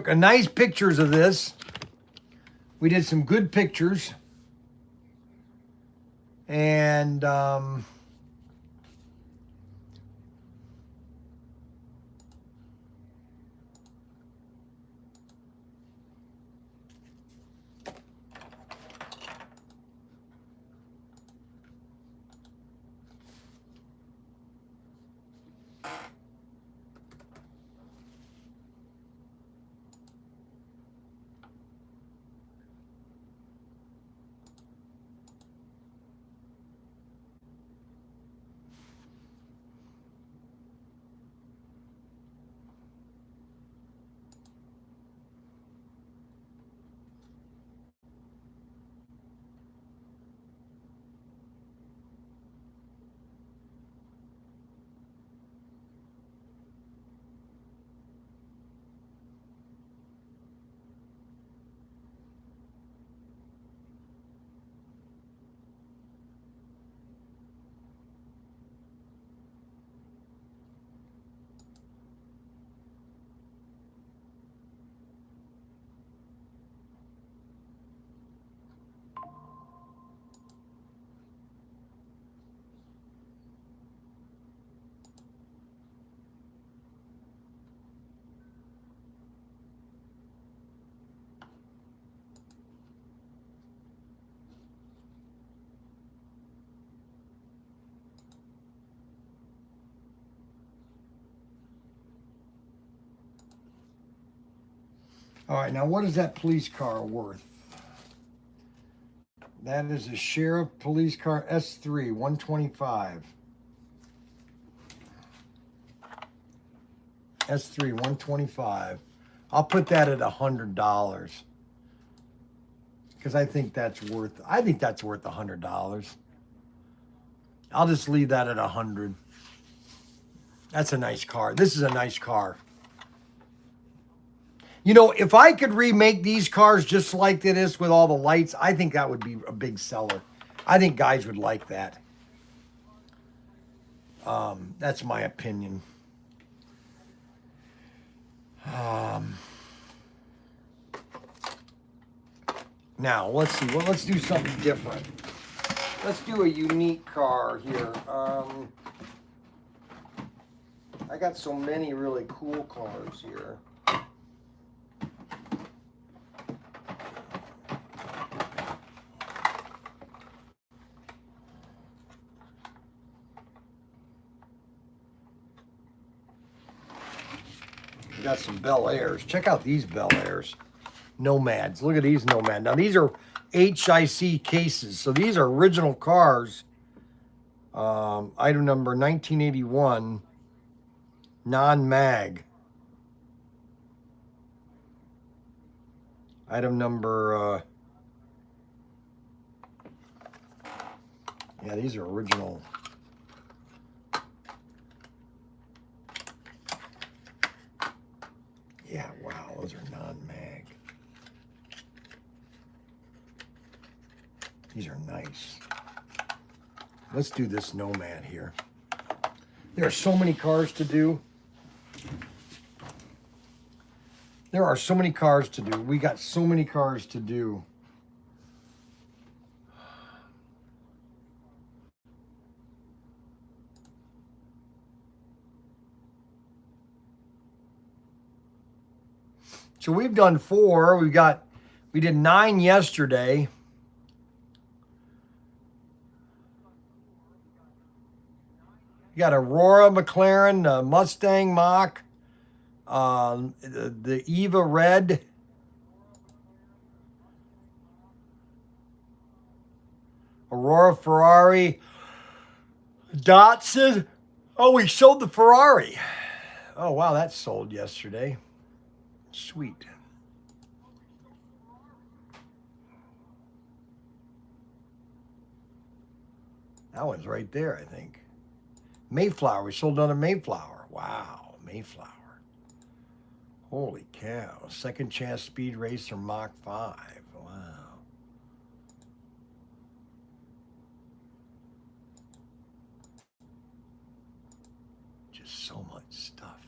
a nice pictures of this. We did some good pictures. And All right, now what is that police car worth? That is a sheriff police car S3 125. S3 125. I'll put that at $100 because I think that's worth $100. I'll just leave that at 100. That's a nice car. This is a nice car. You know, if I could remake these cars just like this with all the lights, I think that would be a big seller. I think guys would like that. That's my opinion. Now, let's see. Well, let's do something different. Let's do a unique car here. I got so many really cool cars here. We got some Bel Airs. Check out these Bel Airs. Nomads. Look at these Nomads. Now, these are HIC cases. So these are original cars. Item number 1981. Non-mag. Item number... yeah, these are original. Yeah, wow, those are non-mag. These are nice. Let's do this Nomad here. There are so many cars to do. There are so many cars to do. We got so many cars to do. So we've done 4. We did 9 yesterday. You got Aurora McLaren, Mustang Mach, the Eva Red, Aurora Ferrari, Datsun. Oh, we sold the Ferrari. Oh, wow, that sold yesterday. Sweet. That one's right there, I think. Mayflower. We sold another Mayflower. Wow, Mayflower. Holy cow. Second Chance Speed Racer Mach 5. Wow. Just so much stuff.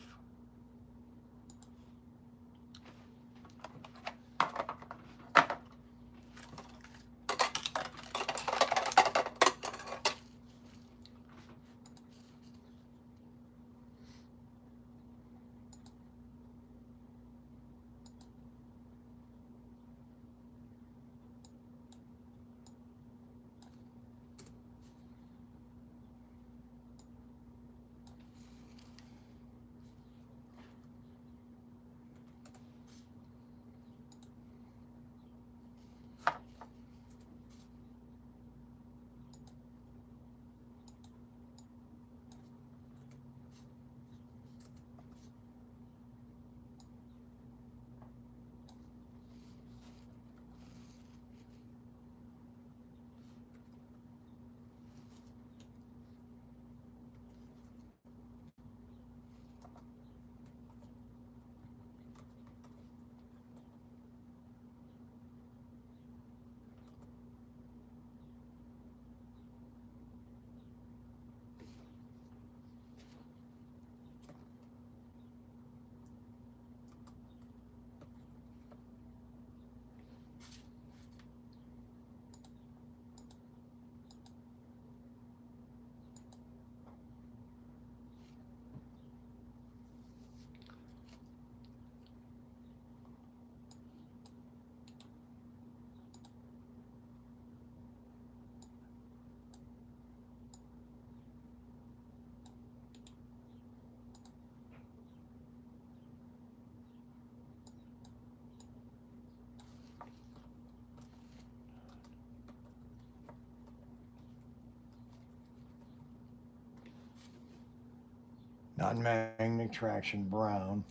Non-magnetic traction, brown.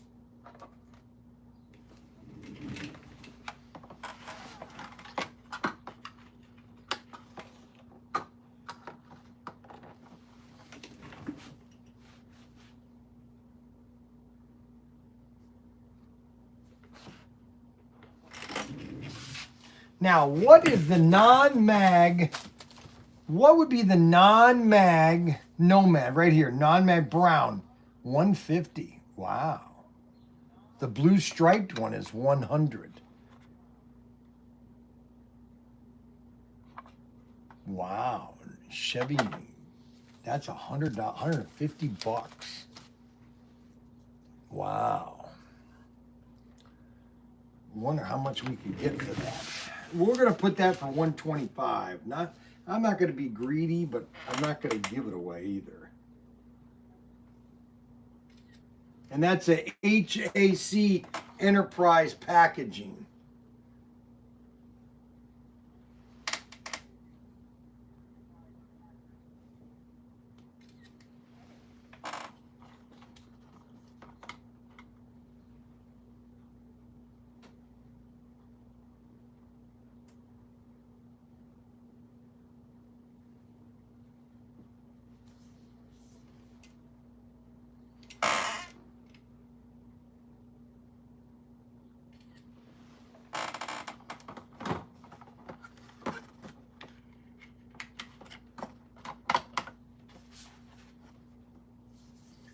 Now, what is the non-mag? What would be the non-mag Nomad right here? Non-mag brown, 150. Wow. The blue striped one is 100. Wow. Chevy, that's $100, 150 bucks. Wow. Wonder how much we could get for that. We're gonna put that for 125. I'm not gonna be greedy, but I'm not gonna give it away either. And that's a HAC Enterprise packaging.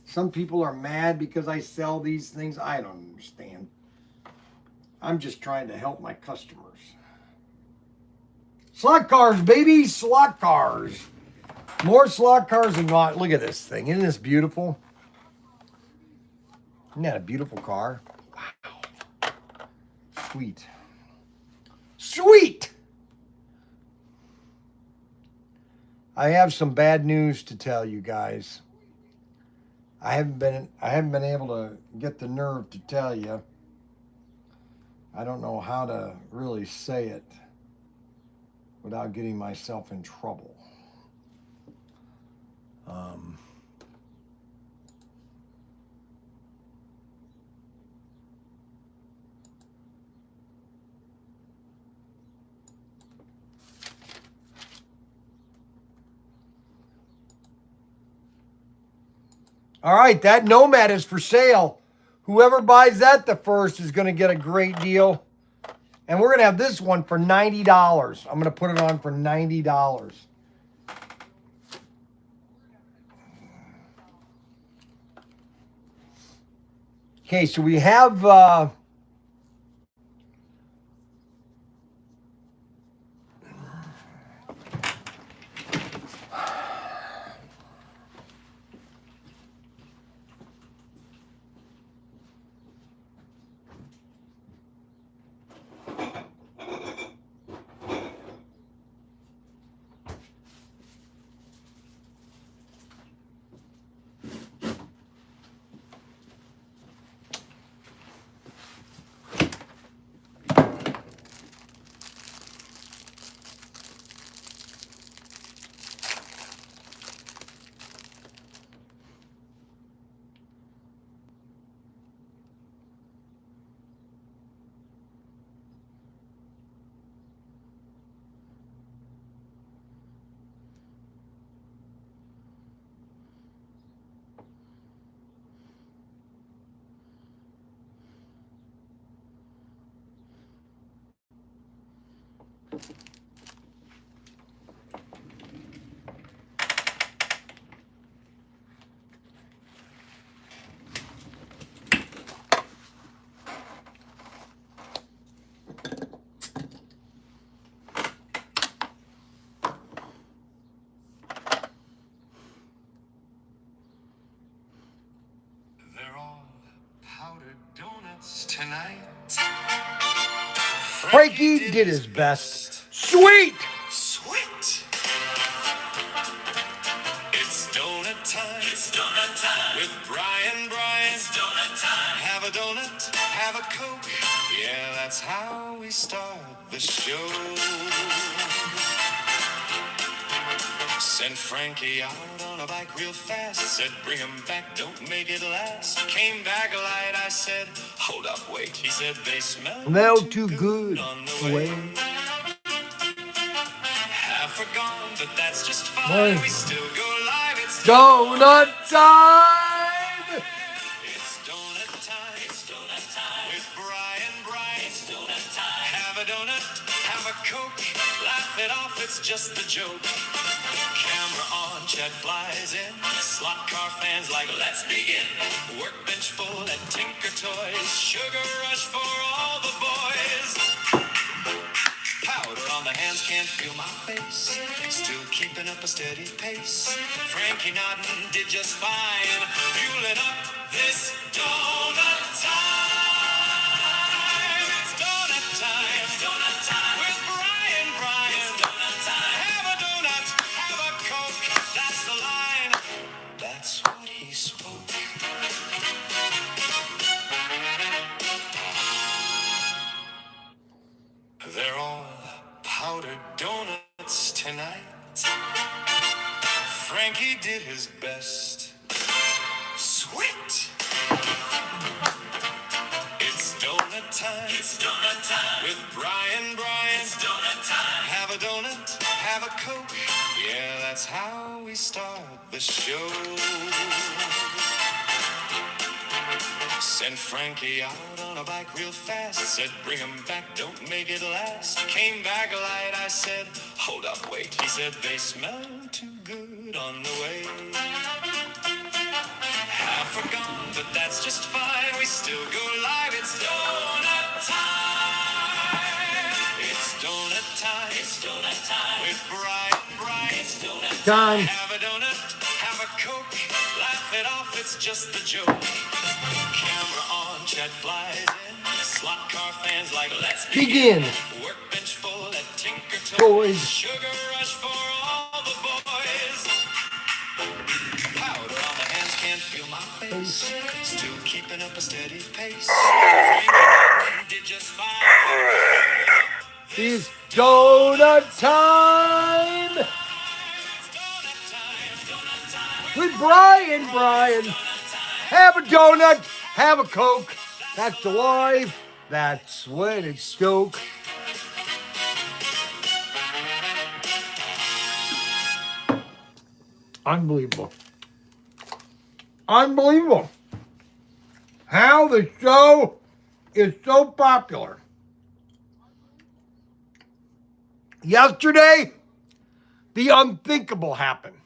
Some people are mad because I sell these things. I don't understand. I'm just trying to help my customers. Slot cars, baby, slot cars. More slot cars than not. Look at this thing. Isn't this beautiful? Isn't that a beautiful car? Wow. Sweet. Sweet! I have some bad news to tell you guys. I haven't been able to get the nerve to tell you. I don't know how to really say it without getting myself in trouble. All right, that Nomad is for sale. Whoever buys that the first is going to get a great deal. And we're going to have this one for $90. I'm going to put it on for $90. Okay, so we have... They're all powdered donuts tonight. Frankie did his best. Sweet! Sweet! It's donut time. It's donut time. With Bryan. It's donut time. Have a donut, have a Coke. Yeah, that's how we start the show. Sent Frankie out on a bike real fast. Said, bring him back, don't make it last. Came back light, I said, hold up, wait. He said, they smell Too good. on the way. Have forgone, but that's just fine. Boy. We still go live. It's Donut time! It's donut time. It's donut time. With Bryan. It's donut time. Have a donut, have a Coke. Laugh it off, it's just the joke. Camera on, Chad flies in. Slot car fans like, let's begin. Workbench full at TinkerToys. Sugar rush for all the boys. Powder on the hands, can't feel my face. Still keeping up a steady pace. Frankie nodding, did just fine. Fueling up this donut time. It's donut time. It's donut time. With Bryan. It's donut time. Have a donut, have a Coke. That's the line. That's what he spoke. They're all powdered donuts tonight. Frankie did his best. Sweet. It's donut time. It's donut time. With Bryan. It's donut time. Have a donut, have a Coke. Yeah, that's how we start the show. Sent Frankie out on a bike real fast. Said, bring him back, don't make it last. Came back light, I said, hold up, wait. He said, they smell too good on the way. Half forgone, but that's just fine. We still go live. It's donut time. It's donut time. It's donut time. With Bryan. It's donut Time. Have a donut, have a Coke. Laugh it off, it's just the joke. Camera on, Chad flies in. Slot car fans like, let's Begin. Workbench full at TinkerToys. Toys. Sugar rush for all the boys. Powder on the hands, can't feel my face. Still keeping up a steady pace. Frankie did just fine. It's donut time! It's donut time. It's donut time. With Bryan. Have a donut, have a Coke. That's alive. That's when it's stoked. Unbelievable. Unbelievable. How the show is so popular. Yesterday, the unthinkable happened.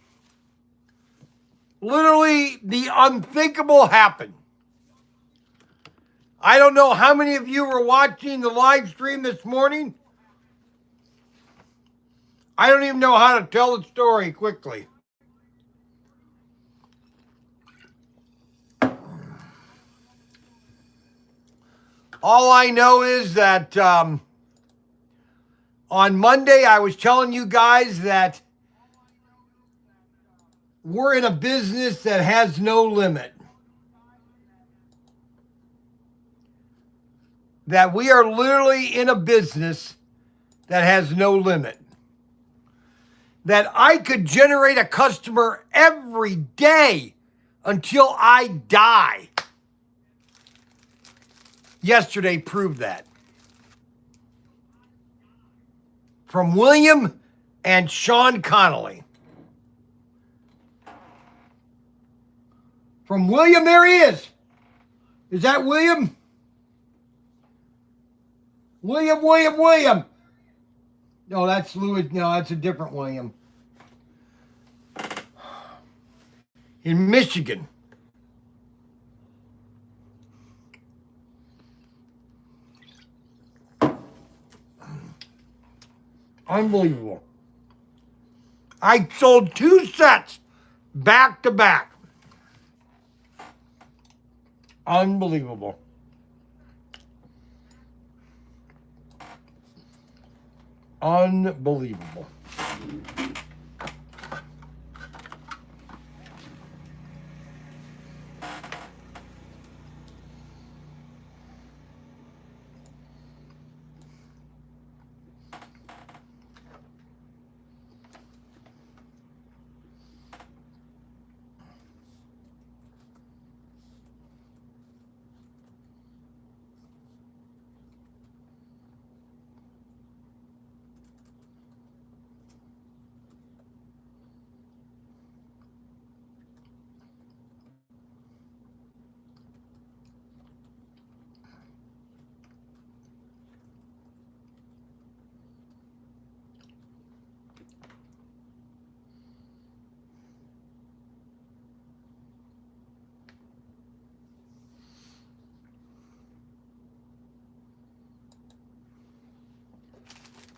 Literally, the unthinkable happened. I don't know how many of you were watching the live stream this morning. I don't even know how to tell the story quickly. All I know is that on Monday, I was telling you guys that we're in a business that has no limit. That we are literally in a business that has no limit. That I could generate a customer every day until I die. Yesterday proved that. From William and Sean Connolly. From William, there he is. Is that William? William. No, that's Louis. No, that's a different William. In Michigan. Unbelievable. I sold 2 sets back to back. Unbelievable. Unbelievable.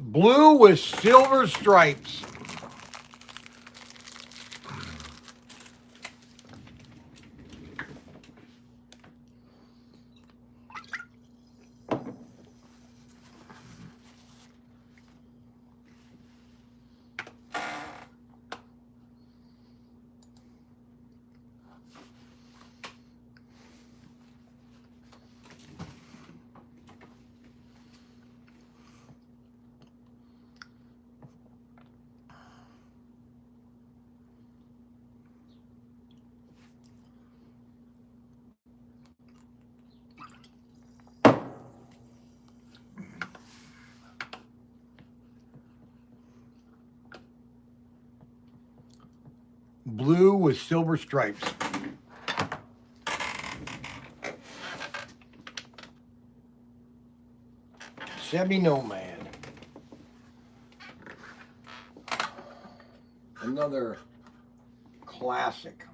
Blue with silver stripes. Blue with silver stripes. Chevy Nomad. Another classic.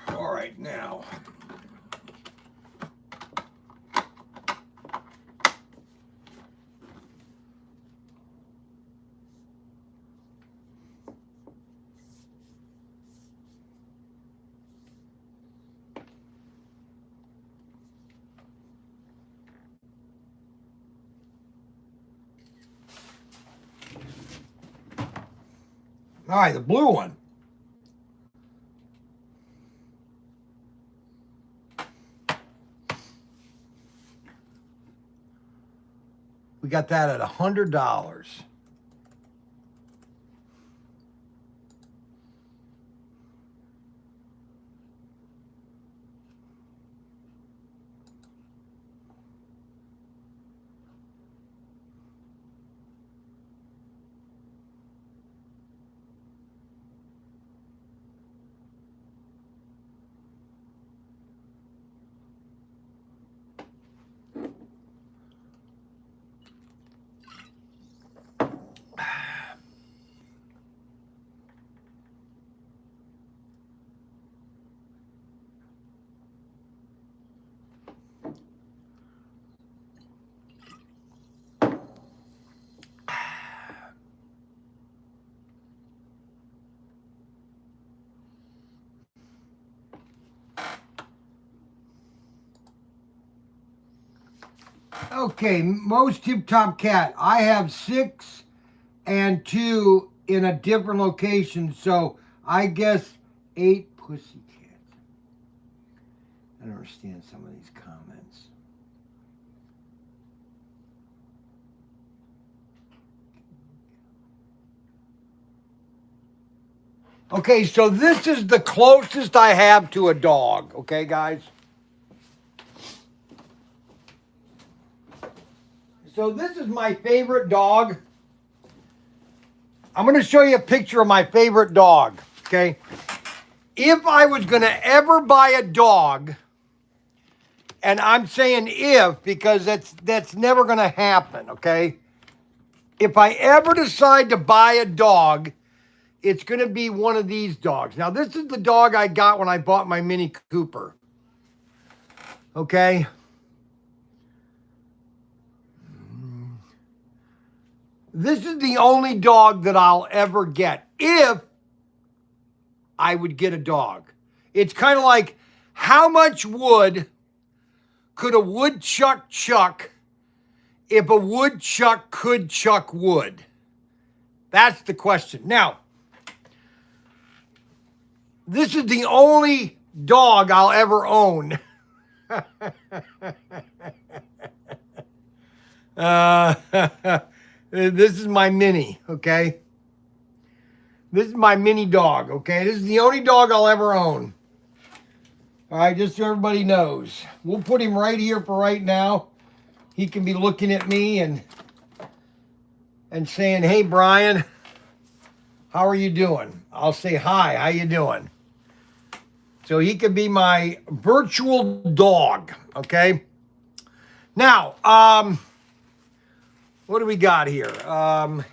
All right, now. All right, the blue one. We got that at $100. Okay, most tip top cat. I have 6 and 2 in a different location, so I guess 8 pussy cats. I don't understand some of these comments. Okay, so this is the closest I have to a dog, okay, guys? So this is my favorite dog. I'm going to show you a picture of my favorite dog, okay? If I was going to ever buy a dog, and I'm saying if because that's never going to happen, okay? If I ever decide to buy a dog, it's going to be one of these dogs. Now, this is the dog I got when I bought my Mini Cooper, okay? This is the only dog that I'll ever get if I would get a dog. It's kind of like How much wood could a woodchuck chuck if a woodchuck could chuck wood? That's the question. Now, this is the only dog I'll ever own. This is my mini, okay? This is my mini dog, okay? This is the only dog I'll ever own. All right, just so everybody knows. We'll put him right here for right now. He can be looking at me and saying, "Hey, Bryan, how are you doing?" I'll say, "Hi, how you doing?" So he can be my virtual dog, okay? Now, what do we got here? All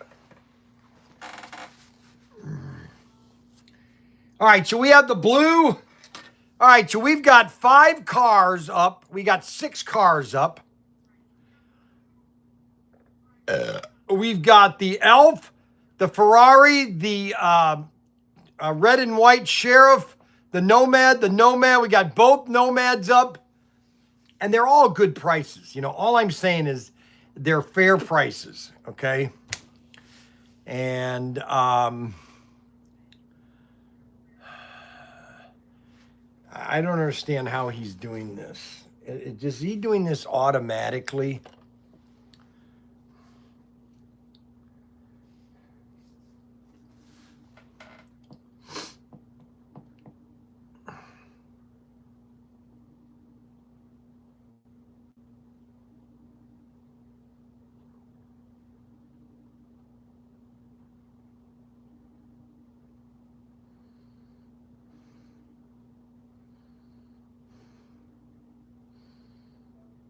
right, so we have the blue. All right, so we've got 5 cars up. We got 6 cars up. We've got the Elf, the Ferrari, the red and white Sheriff, the Nomad. We got both Nomads up. And they're all good prices. You know, all I'm saying is they're fair prices, okay? And I don't understand how he's doing this. Is he doing this automatically?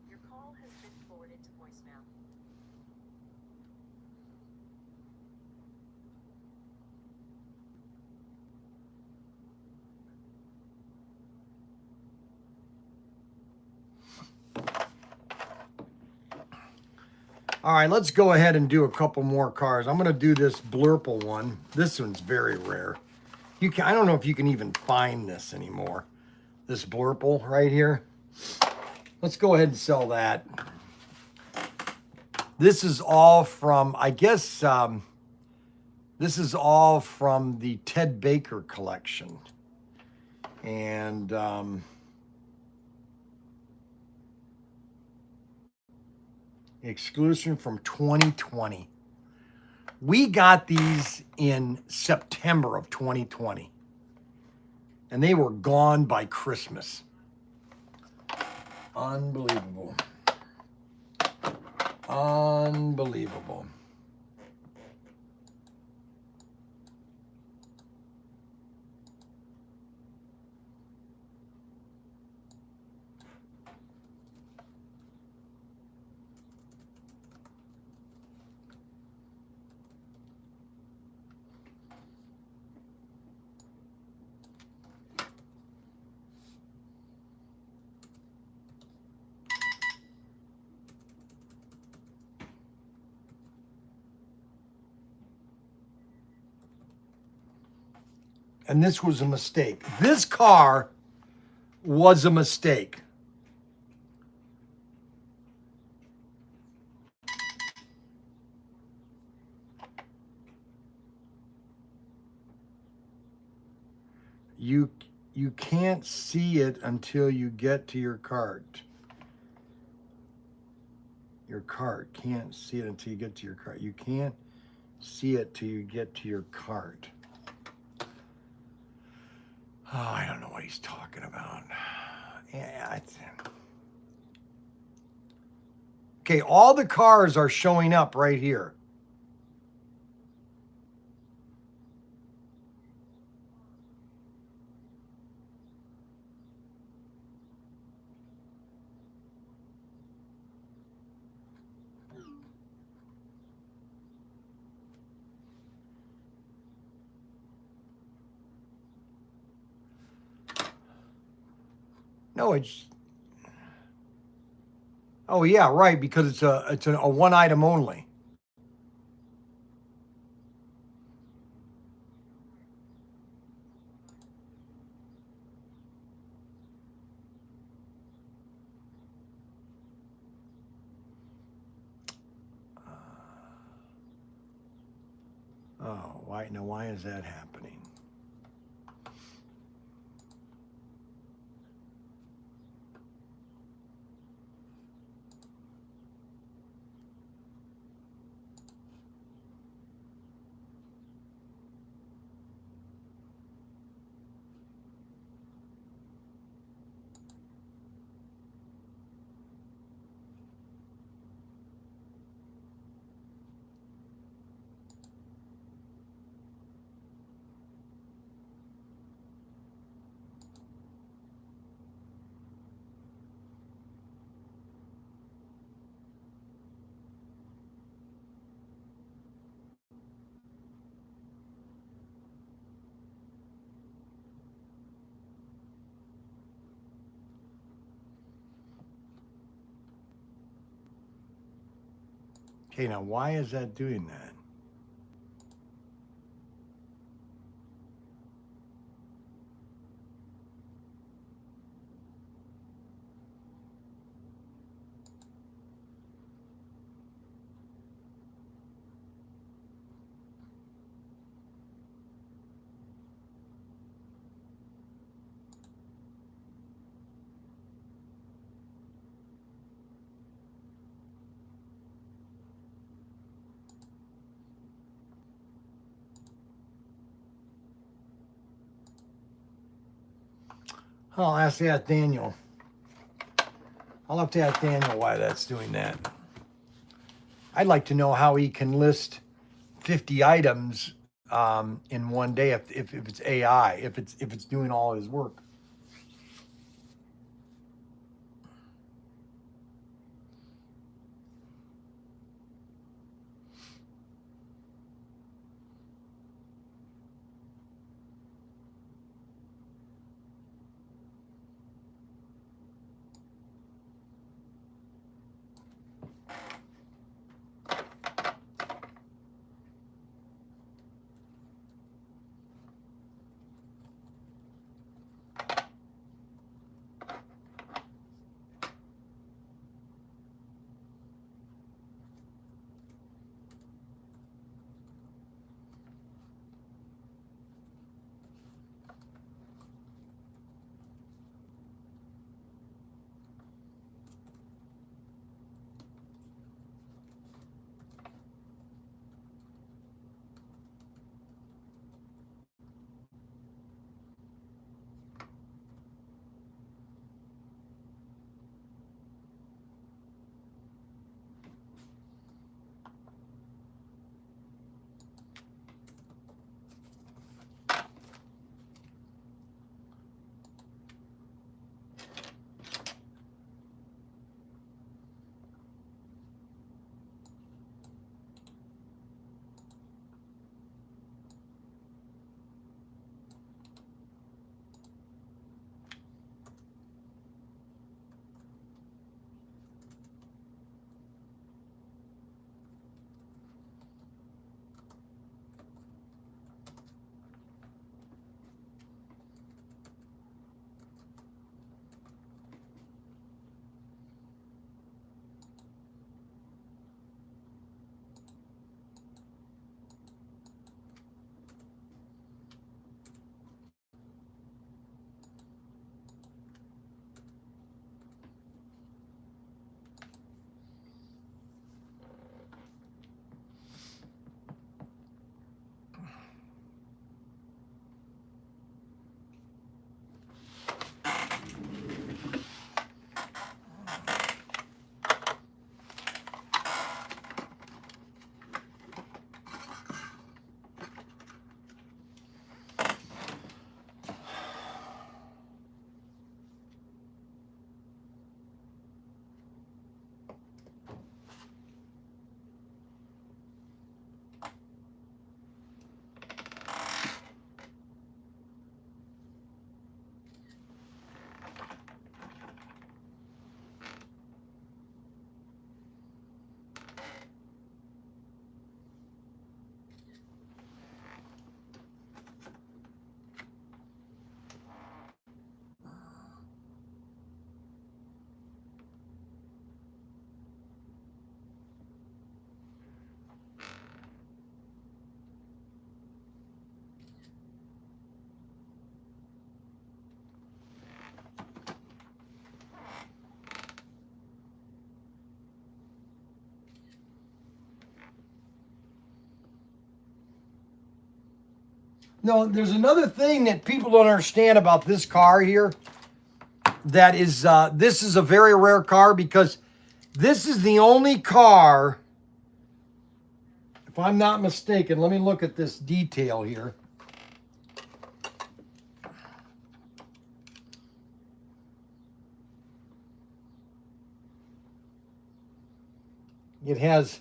Your call has been forwarded to voicemail. All right, let's go ahead and do a couple more cars. I'm going to do this Blurple one. This one's very rare. I don't know if you can even find this anymore. This Blurple right here. Let's go ahead and sell that. This is all from, I guess, this is all from the Ted Baker collection. And exclusion from 2020. We got these in September of 2020. And they were gone by Christmas. Unbelievable. Unbelievable. And this was a mistake. This car was a mistake. You can't see it until you get to your cart. Your cart can't see it until you get to your cart. You can't see it till you get to your cart. Oh, I don't know what he's talking about. Yeah, okay, all the cars are showing up right here. No, it's. Oh yeah, right. Because it's a one item only. Why is that happening? Okay, now why is that doing that? I'll ask that Daniel. I'll have to ask Daniel why that's doing that. I'd like to know how he can list 50 items in one day if it's AI, if it's doing all his work. No, there's another thing that people don't understand about this car here. That is, this is a very rare car because this is the only car, if I'm not mistaken, let me look at this detail here. It has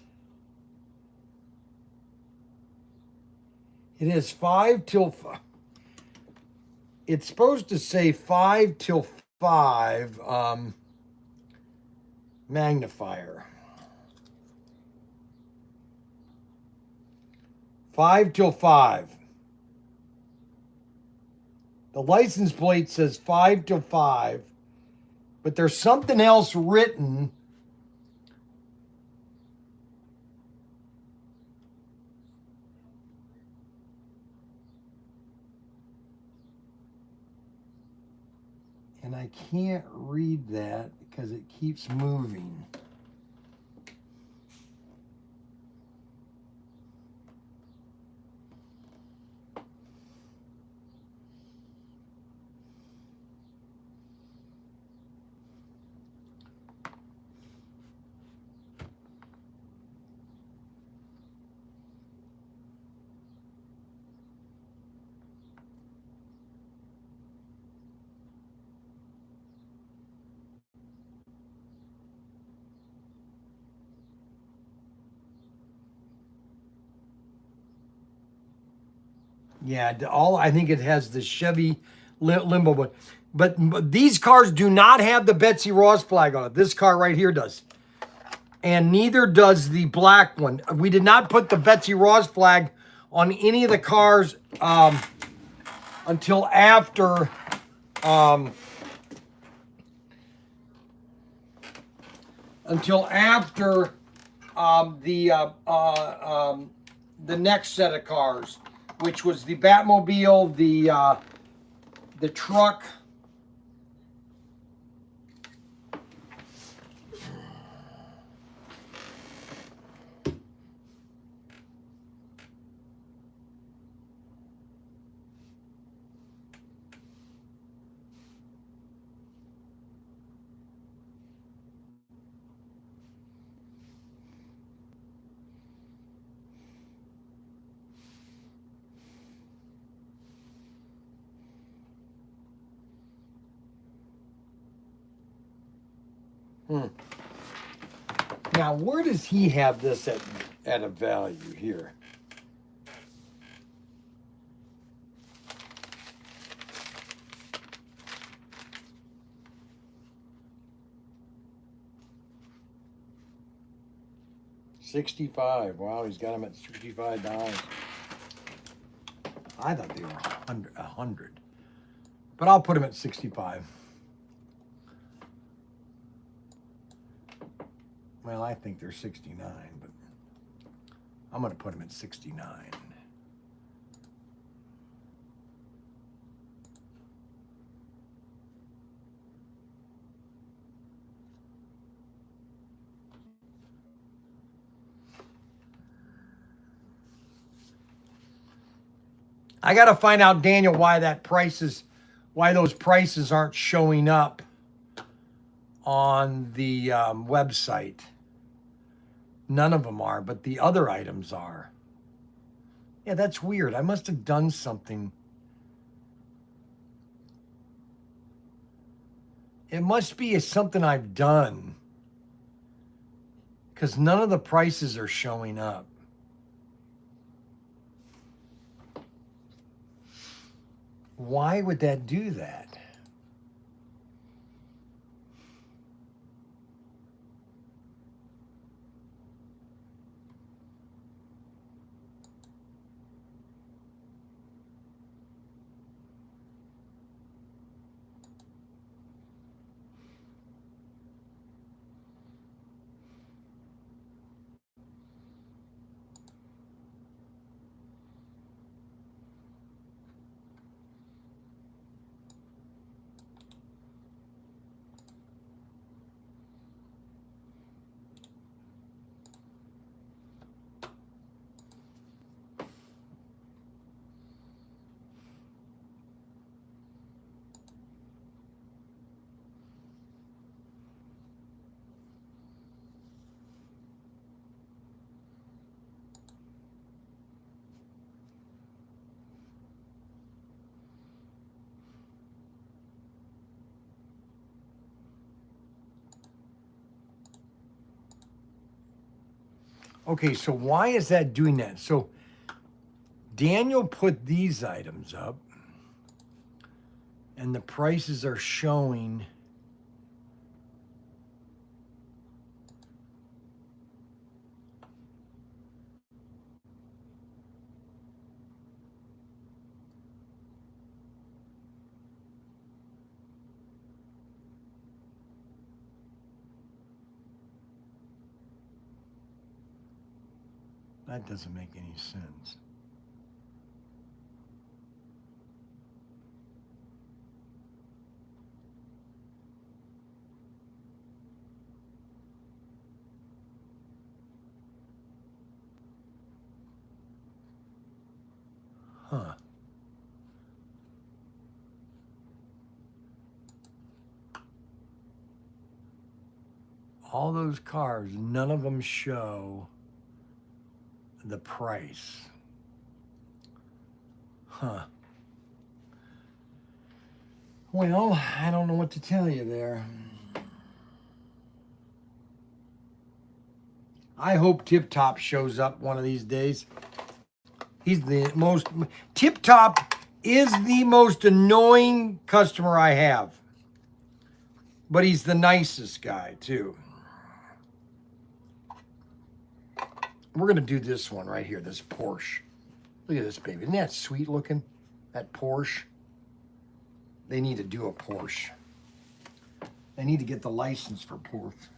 5 till, it's supposed to say 5 till 5 magnifier. 5 till 5. The license plate says 5 till 5, but there's something else written. And I can't read that because it keeps moving. Yeah, I think it has the Chevy limbo, but these cars do not have the Betsy Ross flag on it. This car right here does, and neither does the black one. We did not put the Betsy Ross flag on any of the cars until after the next set of cars, which was the Batmobile, the truck. Now, where does he have this at a value here? $65. Wow, he's got them at $65. I thought they were $100, but I'll put him at 65. Well, I think they're 69, but I'm going to put them at 69. I got to find out, Daniel, why those prices aren't showing up on the website. None of them are, but the other items are. Yeah, that's weird. I must have done something. It must be something I've done, because none of the prices are showing up. Why would that do that? Okay, so why is that doing that? So Daniel put these items up and the prices are showing that doesn't make any sense. Huh. All those cars, none of them show the price. Huh. Well, I don't know what to tell you there. I hope Tip Top shows up one of these days. He's the most, Tip Top is the most annoying customer I have. But he's the nicest guy, too. We're going to do this one right here, this Porsche. Look at this baby. Isn't that sweet looking? That Porsche. They need to do a Porsche. They need to get the license for Porsche.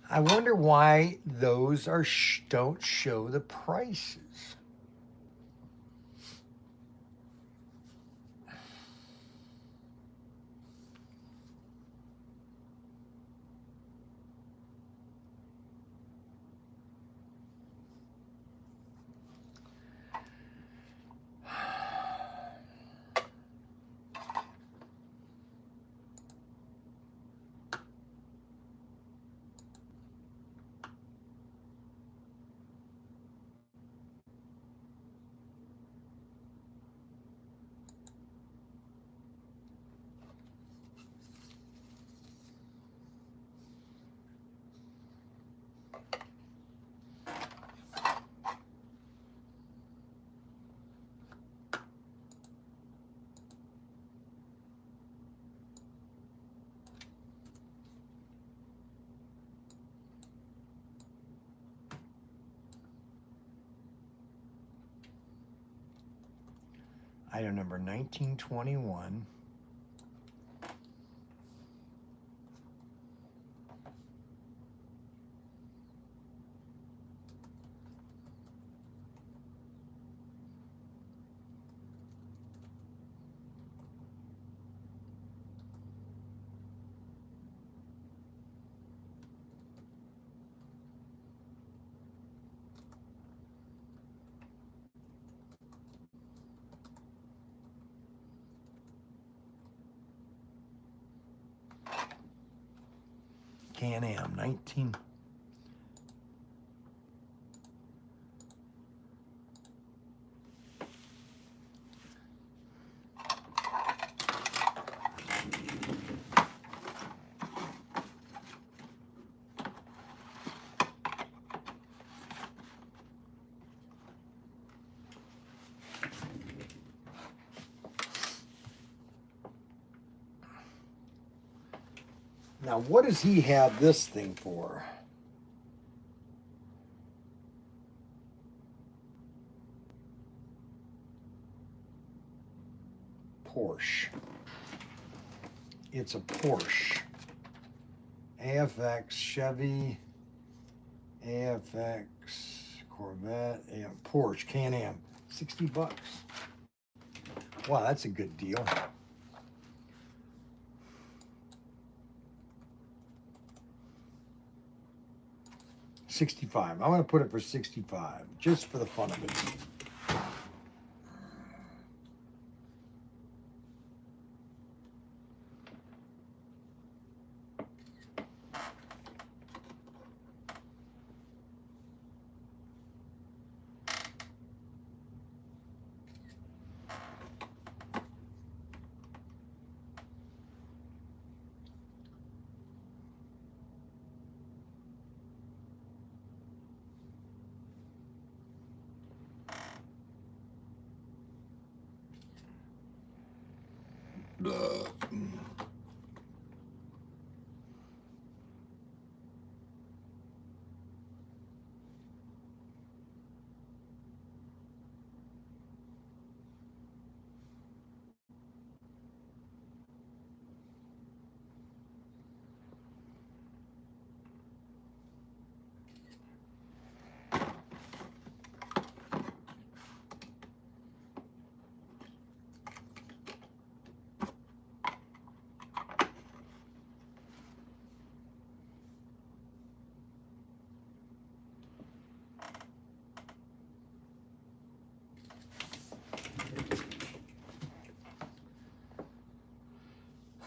I wonder why those are don't show the prices. Item number 1921. Can-Am, 19. Now, what does he have this thing for? Porsche. It's a Porsche. AFX, Chevy, AFX, Corvette, and Porsche, Can-Am. $60. Wow, that's a good deal. $65. I'm going to put it for $65, just for the fun of it.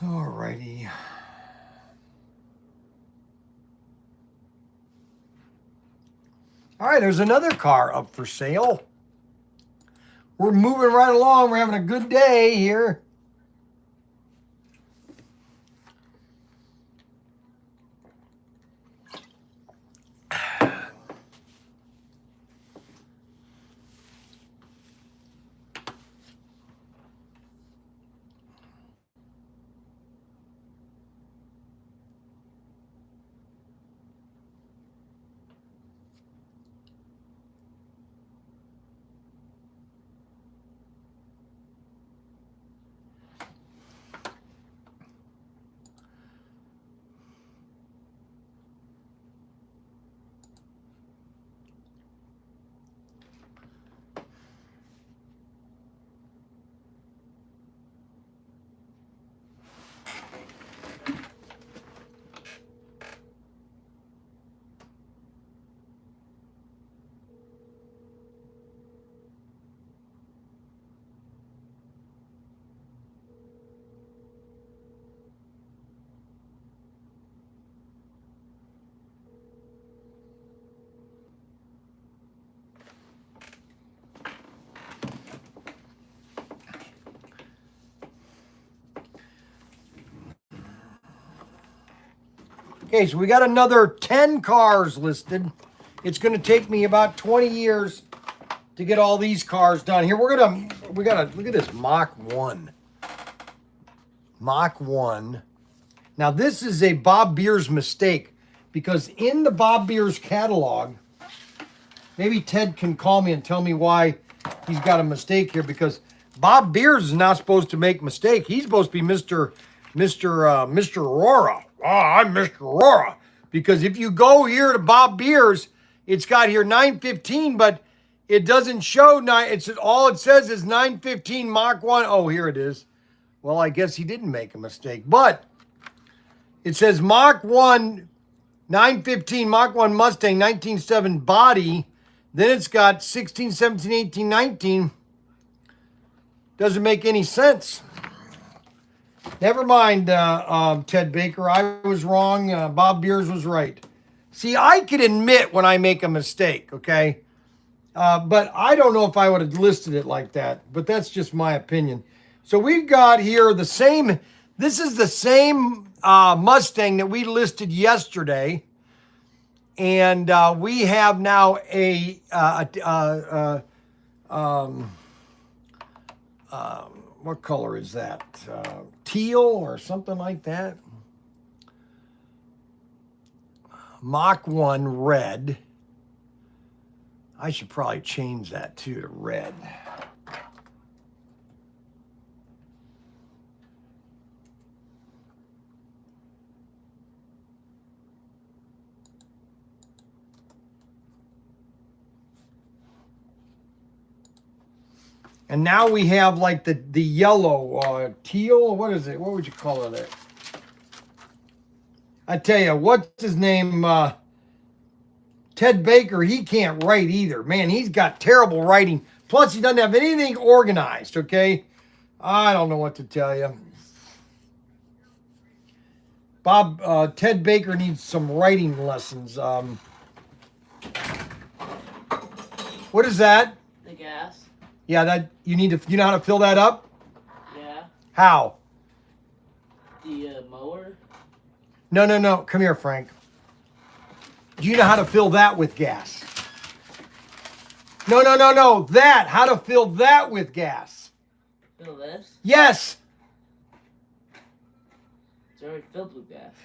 Alrighty. All right, there's another car up for sale. We're moving right along. We're having a good day here. Okay, so we got another 10 cars listed. It's going to take me about 20 years to get all these cars done. Here, we gotta look at this Mach 1. Mach 1. Now, this is a Bob Beers mistake because in the Bob Beers catalog, maybe Ted can call me and tell me why he's got a mistake here, because Bob Beers is not supposed to make mistake. He's supposed to be Mr. Aurora. Oh, I'm Mr. Aurora. Because if you go here to Bob Beers, it's got here 915, but it doesn't show 9. It's all it says is 915 Mach 1. Oh, here it is. Well, I guess he didn't make a mistake. But it says Mach 1, 915 Mach 1 Mustang, 1907 body. Then it's got 16, 17, 18, 19. Doesn't make any sense. Never mind, Ted Baker. I was wrong. Bob Beers was right. See, I can admit when I make a mistake, okay? But I don't know if I would have listed it like that. But that's just my opinion. So we've got here the same. This is the same Mustang that we listed yesterday. And we have now what color is that? Teal or something like that? Mach 1 red. I should probably change that too to red. And now we have like the yellow, teal, what is it? What would you call it? I tell you, what's his name? Ted Baker, he can't write either. Man, he's got terrible writing. Plus, he doesn't have anything organized, okay? I don't know what to tell you. Ted Baker needs some writing lessons. What is that? The gas. Yeah, that you know how to fill that up? Yeah. How? The mower. No. Come here, Frank. Do you know how to fill that with gas? No. That. How to fill that with gas? Fill this? Yes. It's already filled with gas.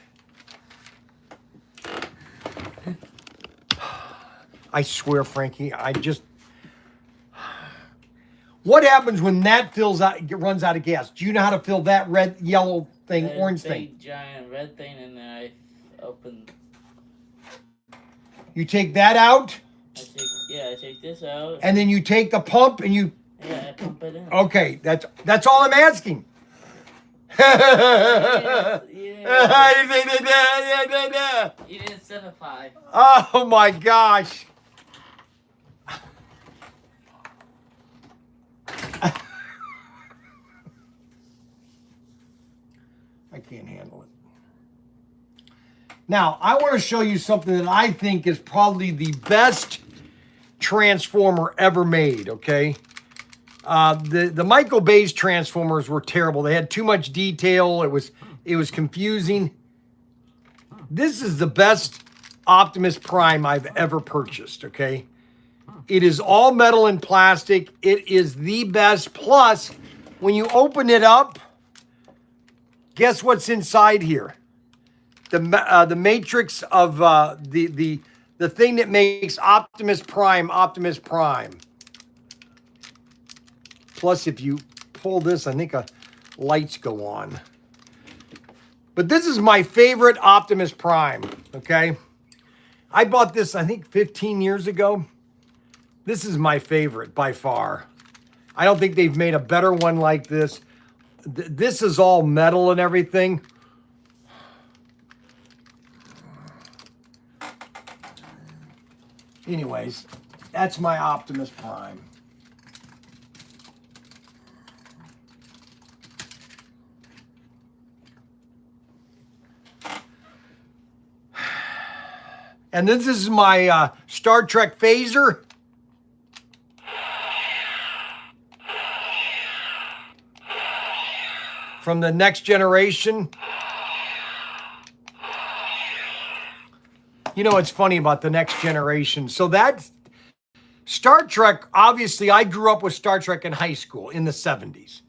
I swear, Frankie, what happens when that runs out of gas? Do you know how to fill that red, yellow thing, There's orange a thing? big giant red thing, and then I open. You take that out, I take this out. and then you take the pump and you. Yeah, I pump it in. Okay, that's all I'm asking. You didn't specify. Oh my gosh. I can't handle it. Now, I want to show you something that I think is probably the best transformer ever made, okay? The Michael Bay's transformers were terrible. They had too much detail. It was confusing. This is the best Optimus Prime I've ever purchased, okay? It is all metal and plastic. It is the best. Plus, when you open it up, guess what's inside here? The matrix of the thing that makes Optimus Prime Optimus Prime. Plus, if you pull this, I think lights go on. But this is my favorite Optimus Prime, okay? I bought this, I think, 15 years ago. This is my favorite by far. I don't think they've made a better one like this. This is all metal and everything. Anyways, that's my Optimus Prime. And this is my Star Trek phaser. From the Next Generation. You know what's funny about the Next Generation? So that Star Trek, obviously I grew up with Star Trek in high school in the 70s.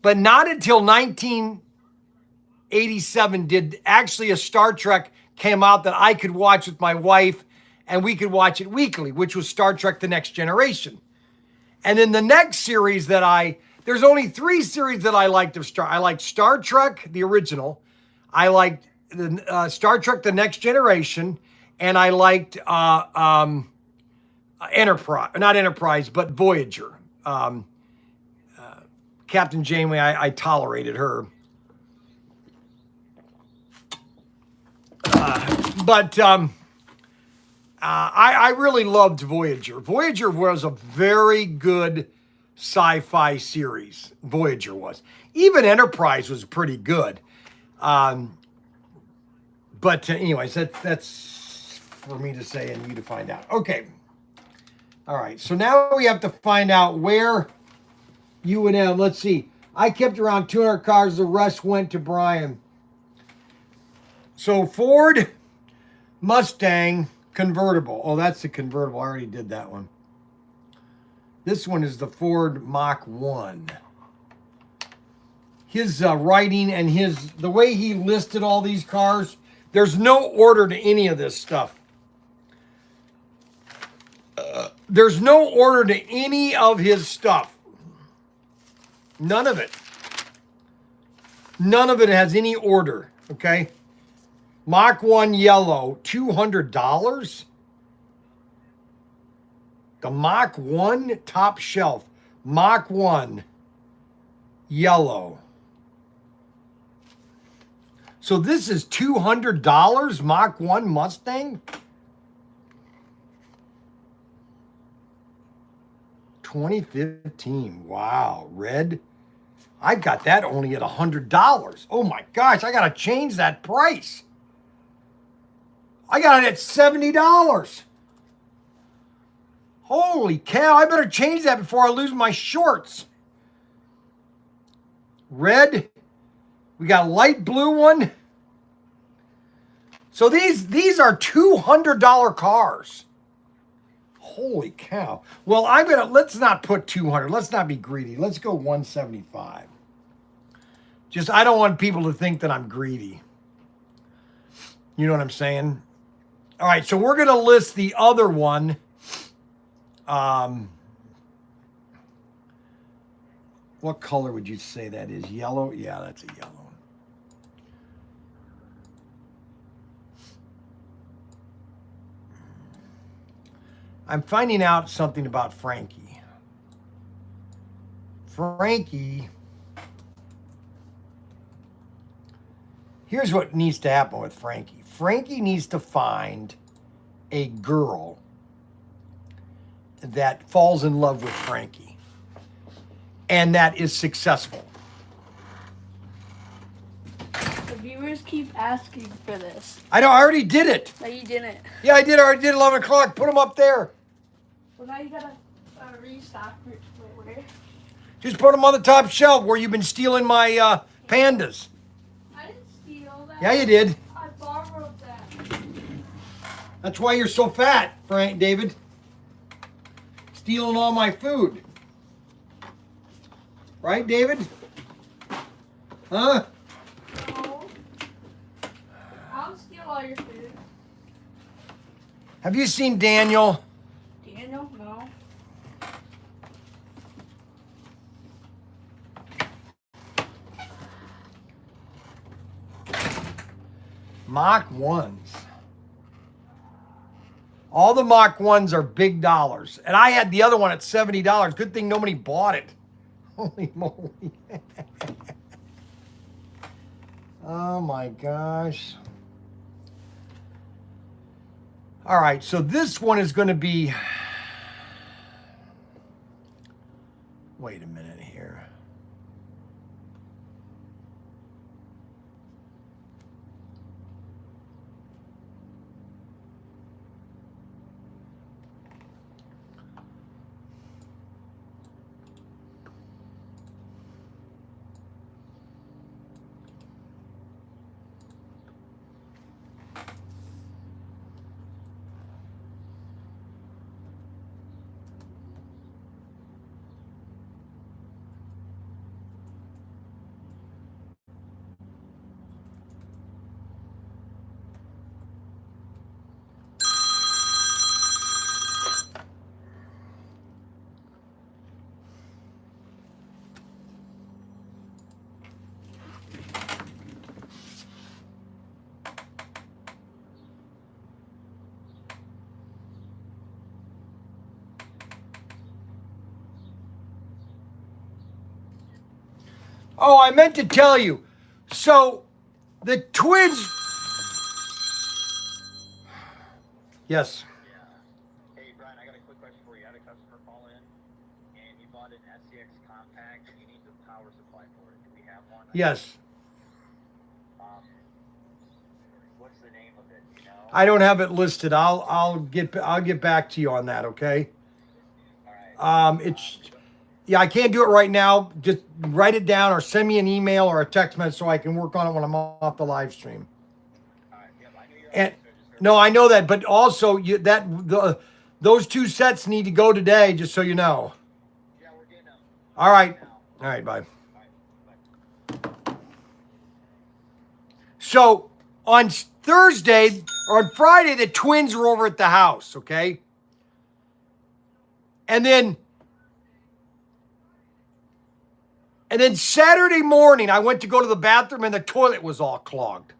But not until 1987 did actually a Star Trek came out that I could watch with my wife, and we could watch it weekly, which was Star Trek The Next Generation. And then the next series that there's only 3 series that I liked of Star. I liked Star Trek, the original. I liked the Star Trek The Next Generation, and I liked Enterprise, not Enterprise, but Voyager. Captain Janeway, I tolerated her. But I really loved Voyager. Voyager was a very good sci-fi series. Voyager was. Even Enterprise was pretty good. But anyways, that's for me to say and you to find out. Okay. All right. So now we have to find out where you and M. Let's see. I kept around 200 cars. The rest went to Bryan. So Ford Mustang convertible. Oh, that's the convertible. I already did that one. This one is the Ford Mach 1. His writing and the way he listed all these cars, there's no order to any of this stuff. There's no order to any of his stuff. None of it. None of it has any order, okay? Mach 1 yellow, $200. The Mach 1 top shelf. Mach 1 yellow. So this is $200 Mach 1 Mustang? 2015. Wow. Red. I got that only at $100. Oh my gosh, I got to change that price. I got it at $70. Holy cow, I better change that before I lose my shorts. Red. We got a light blue one. So these are $200 cars. Holy cow. Well, let's not put 200. Let's not be greedy. Let's go 175. Just, I don't want people to think that I'm greedy. You know what I'm saying? All right, so we're going to list the other one. What color would you say that is? Yellow? Yeah, that's a yellow. I'm finding out something about Frankie. Frankie, here's what needs to happen with Frankie. Frankie needs to find a girl that falls in love with Frankie and that is successful. The viewers keep asking for this. I know, I already did it. No, you didn't. Yeah, I did. I already did 11 o'clock. Put them up there. Well, now you gotta restock. Where? Just put them on the top shelf where you've been stealing my pandas. I didn't steal that. Yeah, you did. I borrowed that. That's why you're so fat, Frank, David. Stealing all my food. Right, David? Huh? No. I'll steal all your food. Have you seen Daniel? Daniel? No. Mach 1s. All the Mach 1s are big dollars. And I had the other one at $70. Good thing nobody bought it. Holy moly. Oh my gosh. All right, so this one is going to be... Wait a minute here. Oh, I meant to tell you. So, the twins... Yes. Hey, Brian, I got a quick question for you. I had a customer call in, and he bought bought an SCX compact and you need the power supply for it. Do we have one? Yes. What's the name of it? You know? I don't have it listed. I'll get back to you on that. Okay. All right. It's yeah. I can't do it right now. Just write it down or send me an email or a text message so I can work on it when I'm off the live stream. All right. Yep, I knew you were And on, so I just heard no, I know that, but also those 2 sets need to go today. Just so you know. Yeah, we're getting them. All right. Now. All right. Bye. All right. Bye. So on Thursday or on Friday, the twins were over at the house, okay? And then Saturday morning, I went to go to the bathroom and the toilet was all clogged.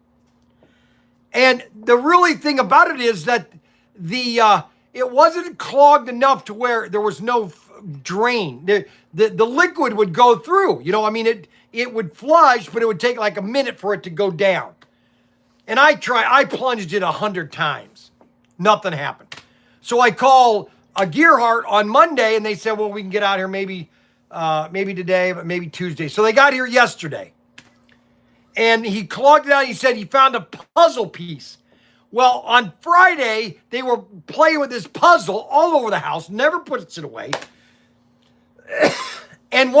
And the really thing about it is that it wasn't clogged enough to where there was no drain. The liquid would go through. You know, I mean, it would flush, but it would take like a minute for it to go down. And I plunged it 100 times. Nothing happened. So I call a Gearhart on Monday and they said, well, we can get out here maybe today, but maybe Tuesday. So they got here yesterday. And he clogged it out. He said he found a puzzle piece. Well, on Friday, they were playing with this puzzle all over the house, never puts it away. And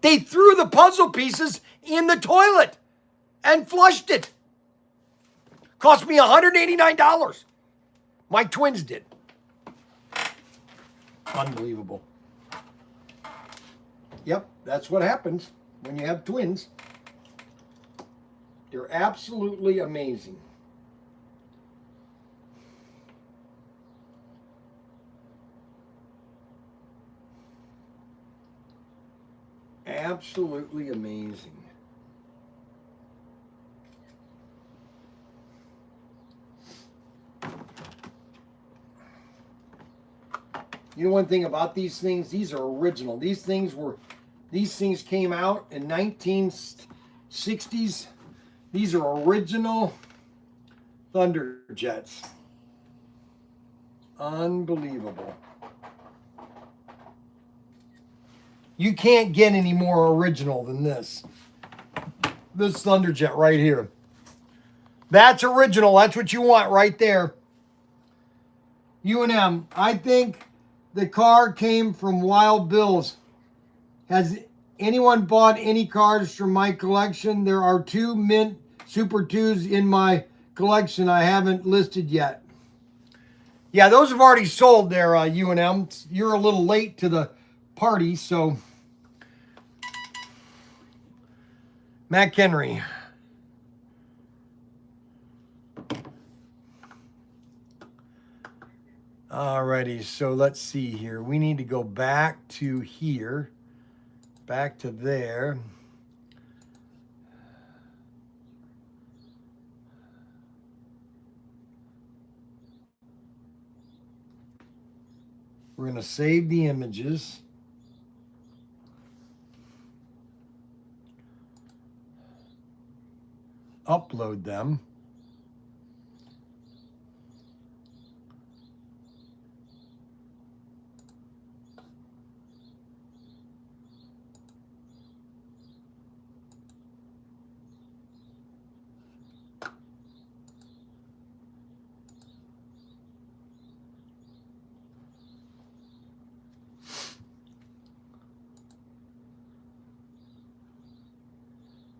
they threw the puzzle pieces in the toilet and flushed it. Cost me $189. My twins did. Unbelievable. Yep, that's what happens when you have twins. They're absolutely amazing. Absolutely amazing. You know one thing about these things? These are original. These things came out in 1960s. These are original Thunderjets. Unbelievable. You can't get any more original than this. This Thunderjet right here. That's original. That's what you want right there. U&M. I think the car came from Wild Bill's. Has anyone bought any cars from my collection? There are 2 mint Super 2s in my collection I haven't listed yet. Yeah, those have already sold there, U&M. You're a little late to the party, so. Matt Henry. Alrighty, so let's see here. We need to go back to here. Back to there. We're going to save the images. Upload them.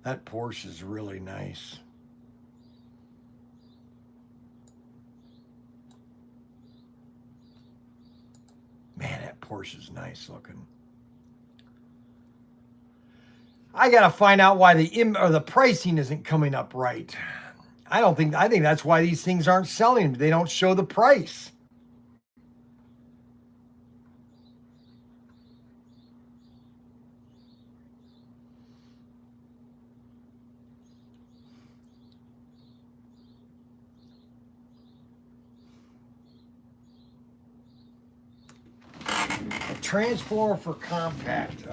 That Porsche is really nice. Man, that Porsche is nice looking. I gotta find out why the pricing isn't coming up right. I think that's why these things aren't selling. They don't show the price. Transformer for compact.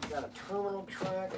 Got a terminal track.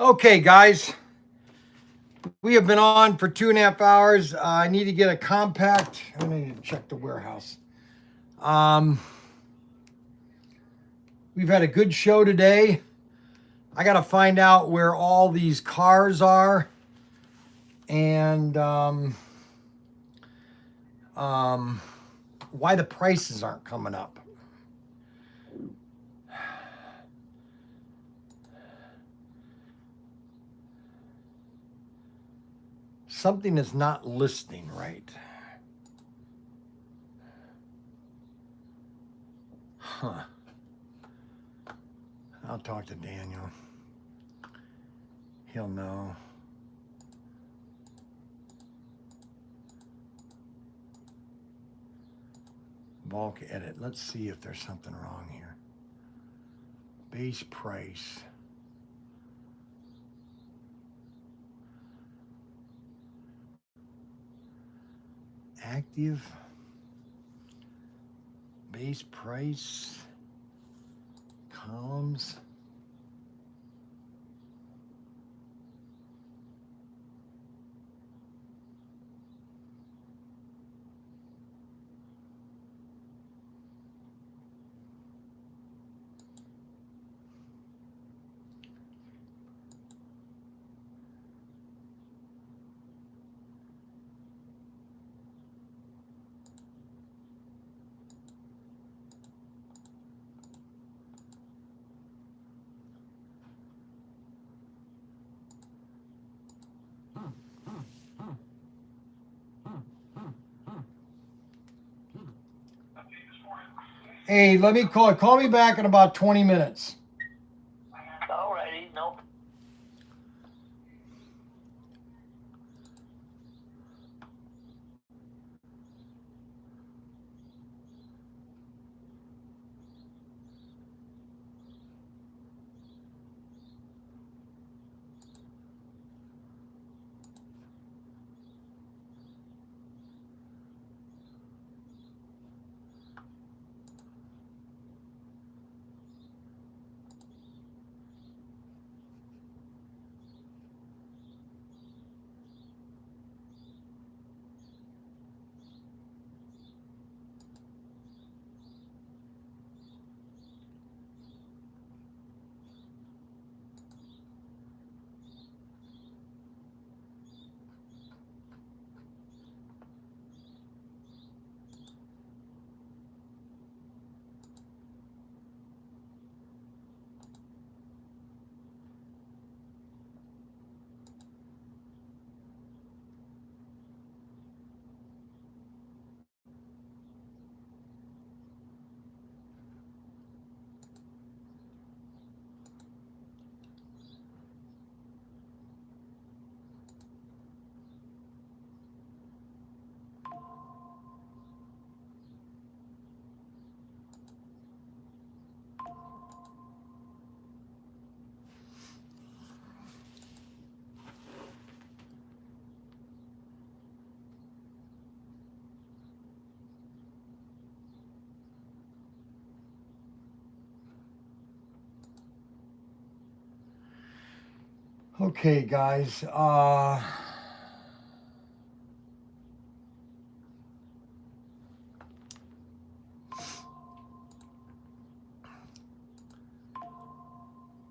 Okay, guys. We have been on for 2.5 hours. I need to get a compact. I need to check the warehouse. We've had a good show today. I got to find out where all these cars are and why the prices aren't coming up. Something is not listing right. Huh. I'll talk to Daniel. He'll know. Bulk edit. Let's see if there's something wrong here. Base price. Active. Base price. Columns. Hey, let me call me back in about 20 minutes. Alrighty, no. Okay, guys. I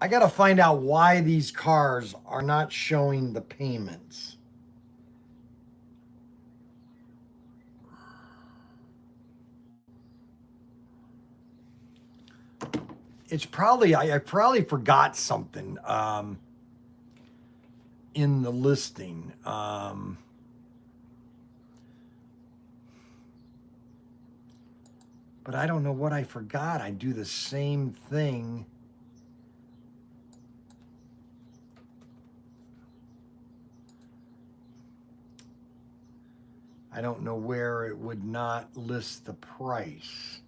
got to find out why these cars are not showing the payments. It's probably, I probably forgot something in the listing. But I don't know what I forgot. I do the same thing. I don't know where it would not list the price.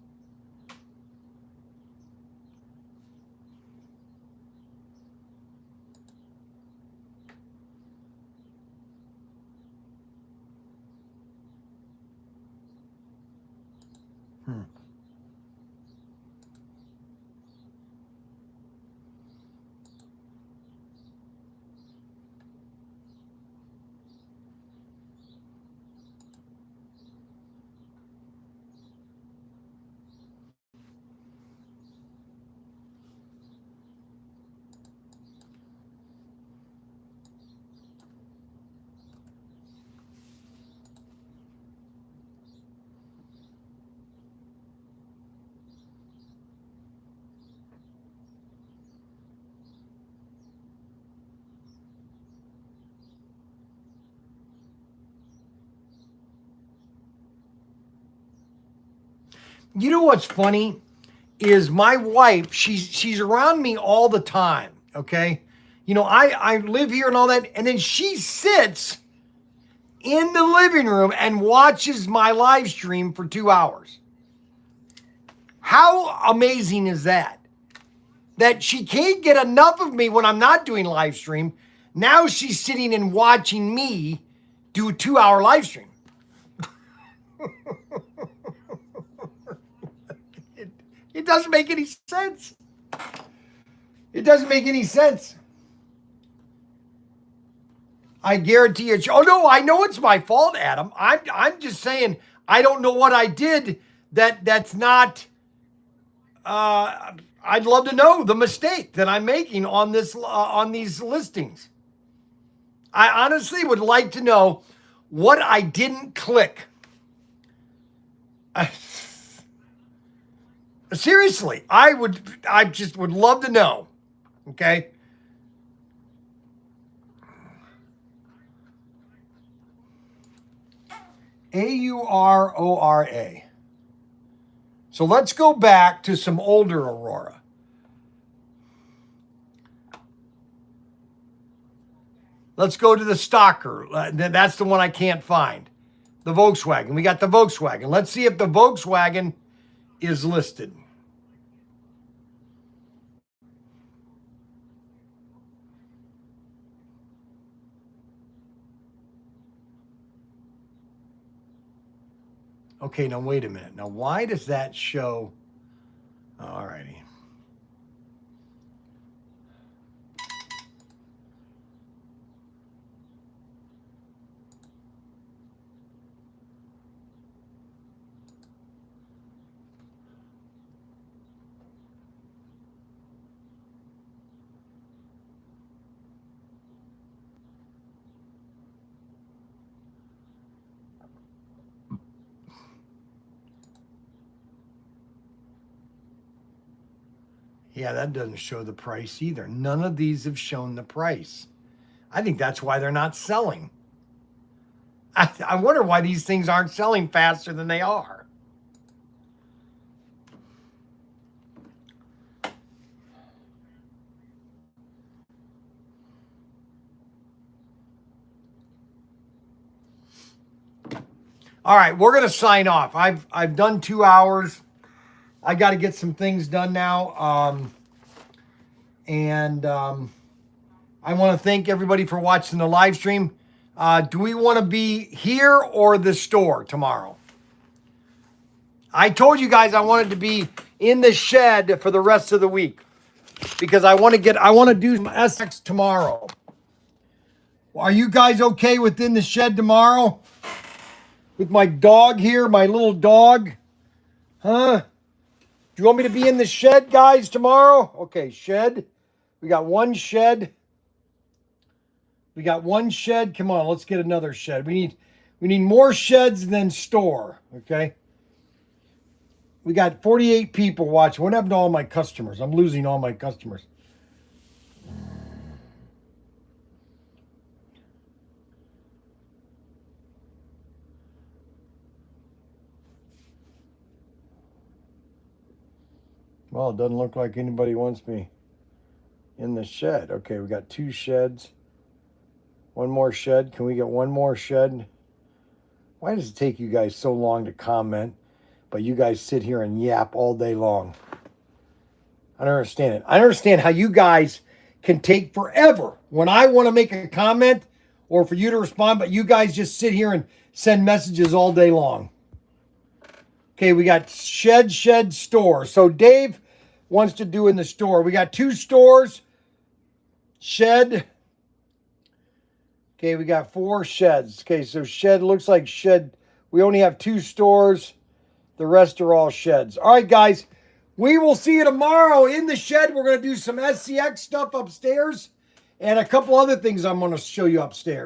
You know what's funny is my wife, she's around me all the time, okay? You know, I live here and all that, and then she sits in the living room and watches my live stream for 2 hours. How amazing is that? That she can't get enough of me when I'm not doing live stream. Now she's sitting and watching me do a 2-hour live stream. It doesn't make any sense. It doesn't make any sense. I guarantee you. Oh no, I know it's my fault, Adam. I'm just saying I don't know what I did that's not. I'd love to know the mistake that I'm making on this on these listings. I honestly would like to know what I didn't click. Seriously, I just would love to know. Okay. Aurora. So let's go back to some older Aurora. Let's go to the Stalker. That's the one I can't find. The Volkswagen. We got the Volkswagen. Let's see if the Volkswagen is listed. Okay, now wait a minute. Now, why does that show? All righty. Yeah, that doesn't show the price either. None of these have shown the price. I think that's why they're not selling. I wonder why these things aren't selling faster than they are. All right, we're going to sign off. I've done 2 hours. I got to get some things done now. I want to thank everybody for watching the live stream. Do we want to be here or the store tomorrow? I told you guys I wanted to be in the shed for the rest of the week because I want to do some SCX tomorrow. Are you guys okay within the shed tomorrow? With my dog here, my little dog? Huh? Do you want me to be in the shed, guys, tomorrow? Okay, shed. We got one shed. We got one shed. Come on, let's get another shed. We need more sheds than store, okay? We got 48 people watching. What happened to all my customers? I'm losing all my customers. Well, it doesn't look like anybody wants me in the shed. Okay, we got 2 sheds. One more shed. Can we get one more shed? Why does it take you guys so long to comment, but you guys sit here and yap all day long? I don't understand it. I don't understand how you guys can take forever when I want to make a comment or for you to respond, but you guys just sit here and send messages all day long. Okay, we got shed, store. So Dave wants to do in the store. We got 2 stores, shed. Okay, we got 4 sheds. Okay, so shed looks like shed. We only have 2 stores. The rest are all sheds. All right, guys, we will see you tomorrow in the shed. We're going to do some SCX stuff upstairs and a couple other things I'm going to show you upstairs.